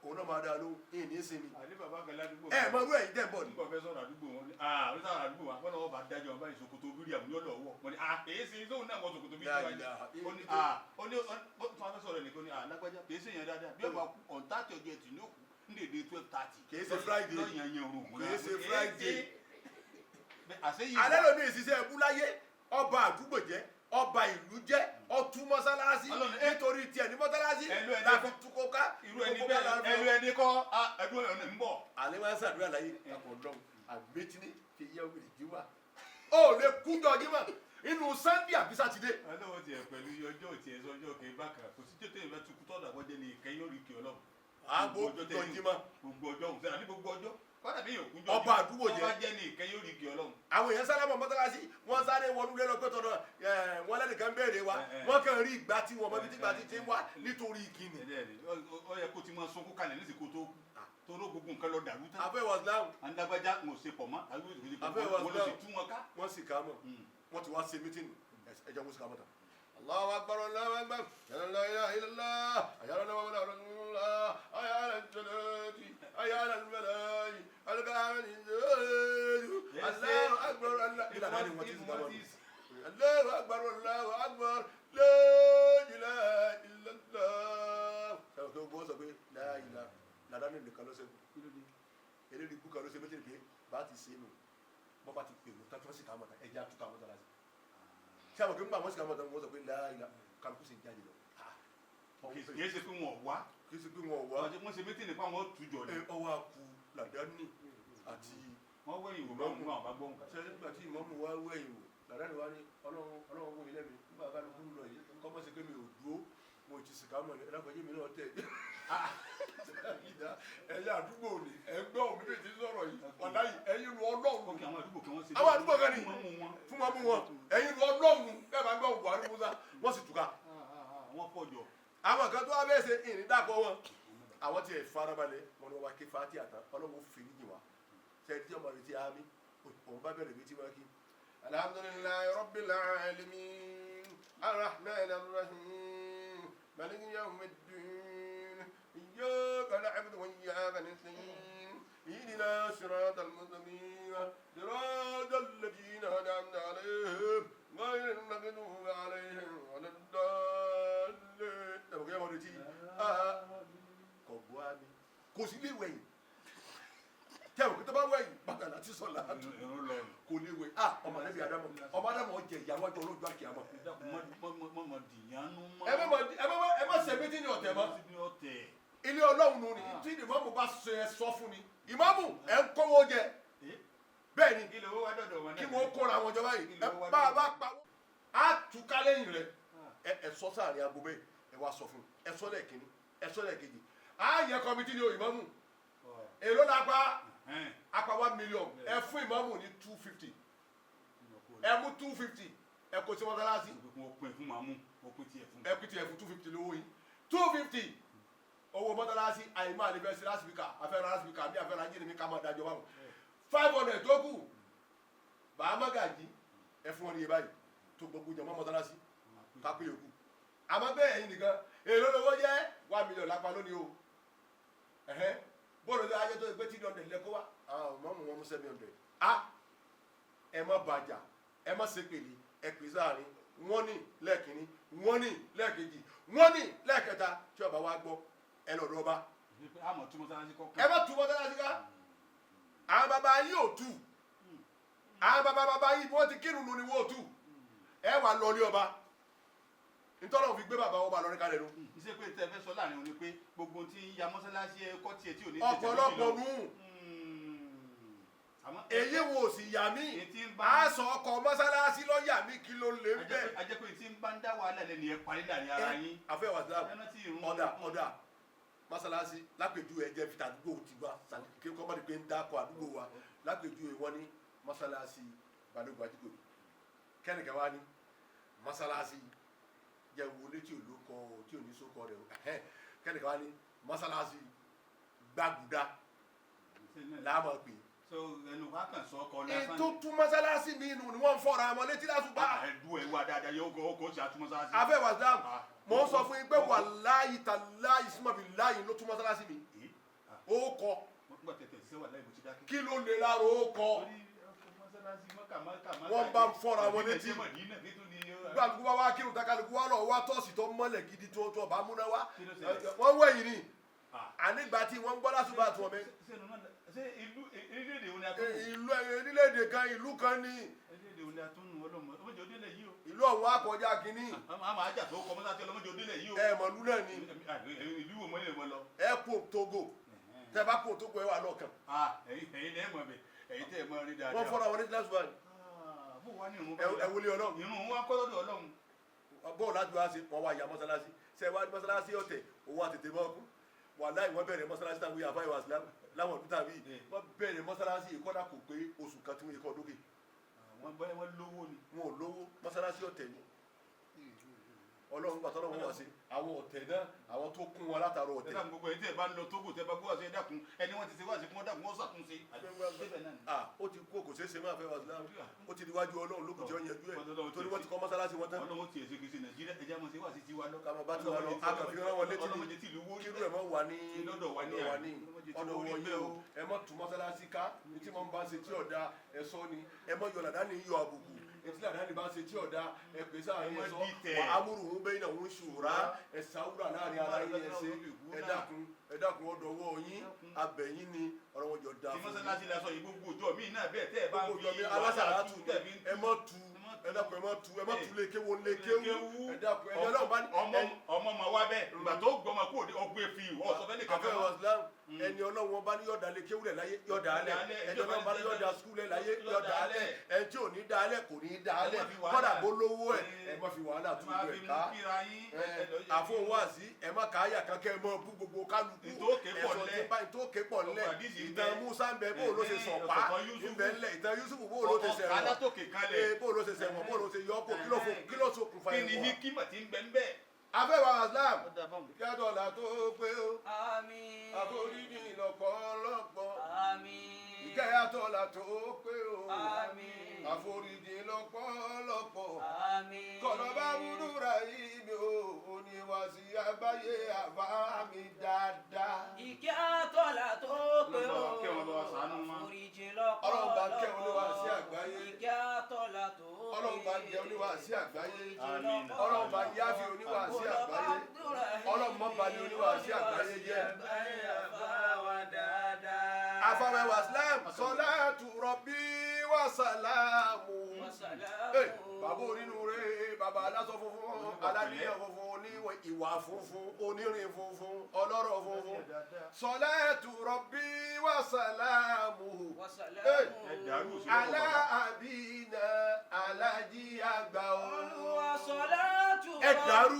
òun náà máa dáa lóhùn èyí ní sinmi. àní bàbá kan ládùúgbò. mọ irú ẹ̀yin dẹ̀ ń bọ̀ ni. nígbà fẹ́ sọ̀rọ̀ àdúgbò wọn ni oríṣiríṣi àdúgbò wa wọn náà wọ́n bá dájọ́ ọba ìṣòkòtò bírí àmúyọ́ lọ wọ̀ wọ́n ni èyí sì tóun náà wọ́n ṣòkòtò bírí wájú. ó ní tó wọn fẹ́ sọ̀rọ̀ nìkan ni lágbájá kì í ṣe yẹn dáadáa bí ọba ọ̀ntàtì ọjọ́ ẹtì ní òkú ní èdè 12:30. kì í ṣe Friday alẹ́ lómi ìṣiṣẹ́ ẹ̀kú láyé ọba àdúgbò jẹ́ ọba ìlú jẹ́ ọtún mọ́sálásí nítorí tiẹ̀ ní mọ́sálásí láti túkọ́ ká irú ẹni bẹ́ẹ̀ ẹlú ẹni kọ́ ẹdún ẹni ń bọ̀. alẹ́ máa ń ṣàdúrà láyé àkọ́dọ́n àgbétíní fi yẹ òwe ìjíwà ó lè kúnjọ jímọ̀ inú Sunday àbí Sátidé. ọlọ́wọ́ tiẹ̀ pẹ̀lú ọjọ́ tiẹ̀ sọ́jọ́ kẹ́ bákan kò sí tètè ìfẹ́ tukú tọ́lá wọ́jẹ́ ní ìkẹyìn orí kí ọlọ́run. gbogbo ọjọ́ jímọ̀ gbogbo ọjọ́ òun sẹ́ni gbogbo ọjọ́ kọ́dà bí yòókù jọ ọba àdúgbò jẹ́ ọba jẹ́ ní ìkẹyìn orí kí ọlọ́run. àwọn èèyàn sálámọ̀ mọ́sálásí wọ́n sáré wọnú lé lọ pé tọ̀dọ̀ wọ́n lẹ́nìkan béèrè wa wọ́n kàn rí ìgbà tí wọ́n mọ ibi tí ìgbà tí ti ń wá nítorí ìkíni. ó yẹ kó ti máa sunkún kalẹ̀ ní ìsìnkú tó ró gbogbo nǹkan lọ dàrú tán. àfẹ́ wàsílámù. andagbájá ń ṣe pọ̀ mọ́ àfẹ́ wàsílámù wọ́n sì ká mọ̀ wọ́n ti wá ṣe mítìnì ẹ̀jẹ̀ wọ́n sì ká mọ̀ tán. Allahu akbar Allahu akbar la ilaha illallah ayala wa la rasulullah ayala salati ayala almalai alqamani Allahu akbar Allah ila nani wọ́n ti sọ Allahu akbar Allahu akbar la ilaha illallah sa ko go sọ pé la ilaha la dani le kan ló ṣe ele ri ku kan ló ṣe méjì pé bá ti ṣe nu bó bá ti pè mo ta tó sì ká mọ̀ ta ẹja tu ká mọ̀ ta la sábà kí n bá wọn sì ká mọ̀ tán wọ́n sọ pé láàyè kálukú sì jáde lọ. kì í ṣe pé wọn ò wá. kì í ṣe pé wọn ò wá. wọ́n ṣe mítìnì fún àwọn tùjọ ni. ọwọ́ àkú làdáni àti. wọ́n wẹ̀yìn wò máa mú àwọn bá gbóhùn. sẹ́yìn nígbà tí ìmọ̀mù wá wẹ̀yìn wò làdáni wá ní ọlọ́run fún mi lẹ́mi nígbà kálukú lọ yìí kọ́mọ́ sí pé mi ò dúró mo ti sì ká mọ̀ ní ẹ̀dàkọ̀jẹ́ mi náà tẹ̀. ẹ̀yà àdúgbò ni ẹgbẹ́ òmí lè ti sọ̀rọ̀ yìí ọ̀dà yìí ẹ̀yin lu ọlọ́run. àwọn àdúgbò kan ní fún wọn mú wọn ẹ̀yin lu ọlọ́run bẹ́ẹ̀ bá gbọ́ Buhari Musa wọ́n sì túká. wọ́n pọ̀ jọ. àwọn kan tó wá bẹ́ẹ̀ ṣe ìrìn dàpọ̀ wọn àwọn tiẹ̀ farabalẹ̀ wọn ni wọ́n wá ké fati àtàn ọlọ́run fèrèjì wa sẹ́yìn tí ọmọ rẹ̀ ti àmì òun bá bẹ̀rẹ̀ bí tí wọ́n kí. alhamdulillahi rabbil alamin arrahmanir rahim maliki yawmiddin iyyaka na'budu wa iyyaka nasta'in ihdina siratal mustaqim siratal ladzina an'amta alayhim ghayril maghdubi alayhim waladdallin. ẹ̀bùn kí ẹ mọ̀ ní tí kò gbọ́ àmì kò sí lè wẹ̀yìn tẹ́wọ̀n kí tó bá wẹ̀yìn bàtà láti sọ̀ láàtú kò lè wẹ̀yìn ọmọ ẹ̀bí adamu ọmọ adamu ọjẹ ìyàwó ọjọ́ olójú àkìyàmọ̀. mọ̀mọ̀ dìyànú mọ́. ẹ má ṣe méjì ní ọ̀tẹ̀ mọ́ ilé ọlọ́run nù ní tí ìmọ̀mù bá sọ fún ni ìmọ̀mù ẹ̀ ń kówó jẹ bẹ́ẹ̀ ni kí wọ́n kóra wọn jọba yìí bá a bá pa wọ́n á túká lẹ́yìn rẹ̀ ẹ sọ sáàrin aago bẹ́ẹ̀ ẹ wá sọ fún ẹ sọ lẹ́ẹ̀kínní ẹ sọ lẹ́ẹ̀kejì á yẹ kọ́mítì ní ìmọ̀mù èló la pa apa 1 million ẹ fún ìmọ̀mù ní 250 ẹ mú 250 ẹ kò sí mọ́sálásí ẹ pín tiẹ̀ fún 250 lówó yìí 250 owó mọ́sálásí àyìnbá àlebẹ́sí lásìbíkà afẹ́rẹ́ lásìbíkà bí afẹ́rẹ́ ajé mi ká máa dájọ́ báwọn 500 tó kù bàá mọ́gàjì ẹ fún wọn ní iye báyìí tó gbogbo jẹ̀mọ́ mọ́sálásí kápẹ́ yòókù àmọ́ bẹ́ẹ̀ ẹ̀yin nìkan èrò lówó jẹ́ 1 million lápá lónìí o bọ́ọ̀lù ayé tó gbé 300 lẹ́kọ́ wá mọ́mù wọn mú 700 ẹ má bàjá ẹ má ṣépèlé ẹ pè sáàrin wọ́n ní lẹ́ẹ̀kínní wọ́n ní lẹ́ẹ̀kejì wọ́n ní lẹ́ẹ̀kẹta tí ọba wa gbọ́ ẹ lọ́dọ̀ ọba ẹ má tú mọ́sálásí ká àwọn bàbá yìí ò tú àwọn bàbá yìí bí wọ́n ti kírun nu ni wọ́n ò tú ẹ wà lọ ní ọba nítorí òun fi gbé bàbá ọba lọ́rí kalẹ̀ ló. iṣẹ́ pé tẹ́ fẹ́ sọ láàrin òun ni pé gbogbo tí ń ya mọ́sálásí ẹ̀kọ́ tiẹ̀ tí ò ní tètè ọ̀pọ̀lọpọ̀ nù. èyí wo sì yà mí a sọ ọkọ̀ mọ́sálásí lọ yà mí kí ló lè bẹ́ẹ̀. ajẹ́pẹ́ tí ń bá ń dá wàhálà lẹ́nu yẹn parí láàrin ara yín. àfẹ́ wàsílà ọ̀dà mọ́sálásí lápèjú ẹ̀jẹ̀ fìtà àdúgbò ti wá kí kọ́mọ́dé pé ń dákọ̀ àdúgbò wa lápèjú ẹ̀ wọ́n ní mọ́sálásí Balógun Ajikobi kẹ́nìkan wá ní mọ́sálásí jẹ wọlé tí olóko tí òní sókọ rẹ o kẹ́nìkan wá ní mọ́sálásí Gbàgùdà láàmú pé. so ẹnu wa kàn sọ ọkọ lásán. ètò tún mọ́sálásí mi nù ni wọ́n ń fọ́ra ọmọ létí lásùbà. ẹ̀dùn ẹ̀ wá dáadáa yóò kó ṣe àtún mọ́sálásí. afẹ́ wàsílám mò ń sọ fún yín pé wàláyì tàláyì súnmọ́bì láyì ló tún mọ́sálásí mi. ó kọ kí ló lè lára ó kọ wọ́n bá ń fọ́ra ọmọ létí gbàgbọ́ wa wá kírun takaluku wa lọ wá tọ́sí tó mọ́lẹ̀ gidi tó bá múná wá wọ́n wẹ̀yìn ni ànígbà tí wọ́n ń gbọ́ lásùbà tó ọmọ ṣé ìlú orílẹ̀-èdè wo ni a tún nù. ìlú orílẹ̀-èdè kan ìlú kan ní. orílẹ̀-èdè wo ni a tún nù ọlọ́mọdé òdélẹ̀ yìí o. ìlú ọ̀hún akọjá kínní. àmọ́ àjà tó kọ́ mọ́sáàtì ọlọ́mọdé òdélẹ̀ yìí o. ẹ mọ̀ lúlẹ̀ ni. ìlú wo mọ́lẹ̀ mọ́ lọ. ẹ kó Togo tẹ bá kó Togo ẹ wà lọ́kàn. ẹ̀yin lẹ́ẹ̀ mọ̀ bẹ̀ ẹ̀yin tẹ́ ẹ mọ̀ rí dáadáa. wọ́n fọ́ra wọn ní lásùbà ni. ẹ wọlé Ọlọ́run. ìrun wa kọ́ lọ́dọ̀ Ọlọ́run. bọ́ọ̀lù láti wá sí wọn wá ya mọ́sálásí ṣe wá mọ́sálásí ọ̀tẹ̀ owó àtètè mọ́kú wàláhì wọ́n bẹ̀rẹ̀ mọ́sálásí táwọn ìyá àfáà ìwà láwọn ọdún tàbí wọ́n bẹ̀rẹ̀ mọ́sálásí ìkọ́dà kò pé oṣù kan tí wọ́n kọ́ dókè wọ́n bọ́ wọ́n lówó ni. wọn ò lówó mọ́sálásí ọ̀tẹ̀ ni ọlọ́run gbàtọ́ lọ́wọ́ wá sí àwọn ọ̀tẹ̀ náà àwọn tó kún wọn látàrọ ọ̀tẹ̀. ẹ̀dá gbogbo ẹ̀ tí ẹ bá ń lọ Tógò tẹ bá gbọ́ àṣẹ ẹ̀dàkùn ẹni wọ́n ti ṣe wá sí fún ọ̀dàkùn wọ́n ṣàtúnṣe. ó ti kú kò ṣeé ṣe máa fẹ́ wá sílámù ó ti diwájú ọlọ́run lókùn tí ó yanjú ẹ̀ torí wọ́n ti kọ́ mọ́sálásí wọn tán. ọlọ́run ti èsì kìí ṣe Nàìjíríà ẹja mọ̀ sí wá sí tiwa lọ. kàmọ́ bá ti wà lọ akàfi rán wọn létí ní kírú ẹ̀ mọ́ wà ní ọ̀dọ̀ wà ní ọ̀dọ̀ wọ̀ yẹ o ẹ mọ́ tún mọ́sálásí ká ní tí wọ́n bá ṣe tí ọ̀dà ẹ̀sọ́ ni ẹ mọ́ yọ̀làdá ní yọ àbùkù etí àdáni bá ṣe tí ọ̀dà ẹ pè sáàrin ẹ̀sọ́ wà ámúrù ń bẹ́yìn náà ń ṣùrà ẹ̀sà wúrà láàrin ara yín ẹ̀ṣẹ̀ ẹ dákun ọ̀dọ̀ ọwọ́ yín abẹ̀yìn ni ọ̀rọ̀ wọn jọ da fún mi. tí mọ́sálásí la sọ yìí gbogbo ọjọ́ mi náà bẹ́ẹ̀ tẹ́ ẹ bá ń fi alásàlátù ẹ mọ́ tu ẹ dákun ẹ mọ́ tu lé kéwu lé kéwu ẹ dákun ẹ ọlọ́run bá ní. ọmọ ma wá bẹ́ẹ̀ ìgbà tó gbọmọ kó ọgbẹ́ fi ọ̀sọ̀ fẹ́ nìkan fẹ́ wá. ẹni ọlọ́run bá ní yọ̀dà lé kéwu rẹ̀ láyé yọ̀dà alẹ̀ ẹni ọlọ́run bá ní yọ̀dà skul rẹ̀ láyé yọ̀dà alẹ̀ ẹni tí ò ní dá alẹ̀ kò ní dá alẹ̀ kọ́dà bó lówó ẹ̀ ẹ má fi wàhálà tún ìlú ẹ̀ ká àfọwọ́sí ẹ má káyà kankan ẹ má bú gbogbo kálukú ìtókè pọ̀ nílẹ̀ ìtàn Musa ń bẹ bó ló ṣe sọ̀pá ìbẹ̀ ńlẹ̀ ìtàn Yusufu bó ló ṣe sẹ̀wọ̀n bó ló ṣe sẹ̀wọ̀n bó ló ṣe yọ kó kí ló ṣokùnfà ẹ̀wọ̀n. kí ni hikima ti ń bẹ ń bẹ. afẹ́wà Islam kí á dọ̀là tó pé ó àforíjì lọ́pọ̀lọpọ̀ ìkẹyàtọ̀là tó pé ó àforíjì lọ́pọ̀lọpọ̀ kọ̀lọ́bá wúdúrà ibi ó oníwàsí àgbáyé àbá mi dáadáa. ìkẹyàtọ̀là tó pé ó àforíjì lọ́pọ̀lọpọ̀ ọlọ́run bá kẹ́ oníwàsí àgbáyé ìkẹyàtọ̀là tó pé ó ọlọ́run bá jẹ́ oníwàsí àgbáyé ọlọ́run bá yáfi oníwàsí àgbáyé ọlọ́run mọ́ bá ní oníwàsí àgbáyé jẹ́. afọwẹ́wà Islam salatu rabbi wa salamu. bàbá onínúure bàbá aláṣọ funfun aládìyàn funfun oníwẹ̀ ìwà funfun onírin funfun ọlọ́rọ̀ funfun salatu rabbi wa salamu. ala abina alájí àgbà o. ẹ dàrú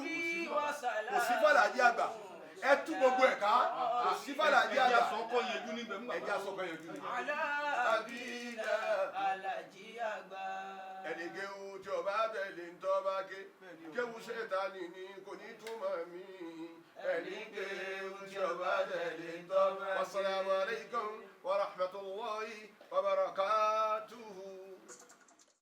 kò sí fàlàjì àgbà ẹ tú gbogbo ẹ̀ ká kò sí fàlàjì àgbà ẹja sọkọ yẹjú ní. abina alájí àgbà. ẹnìkéwu tí ọba tẹ̀lé ń tọ́ bá ké kéwu ṣètánì ni kò ní túmọ̀ mí ẹnìkéwu.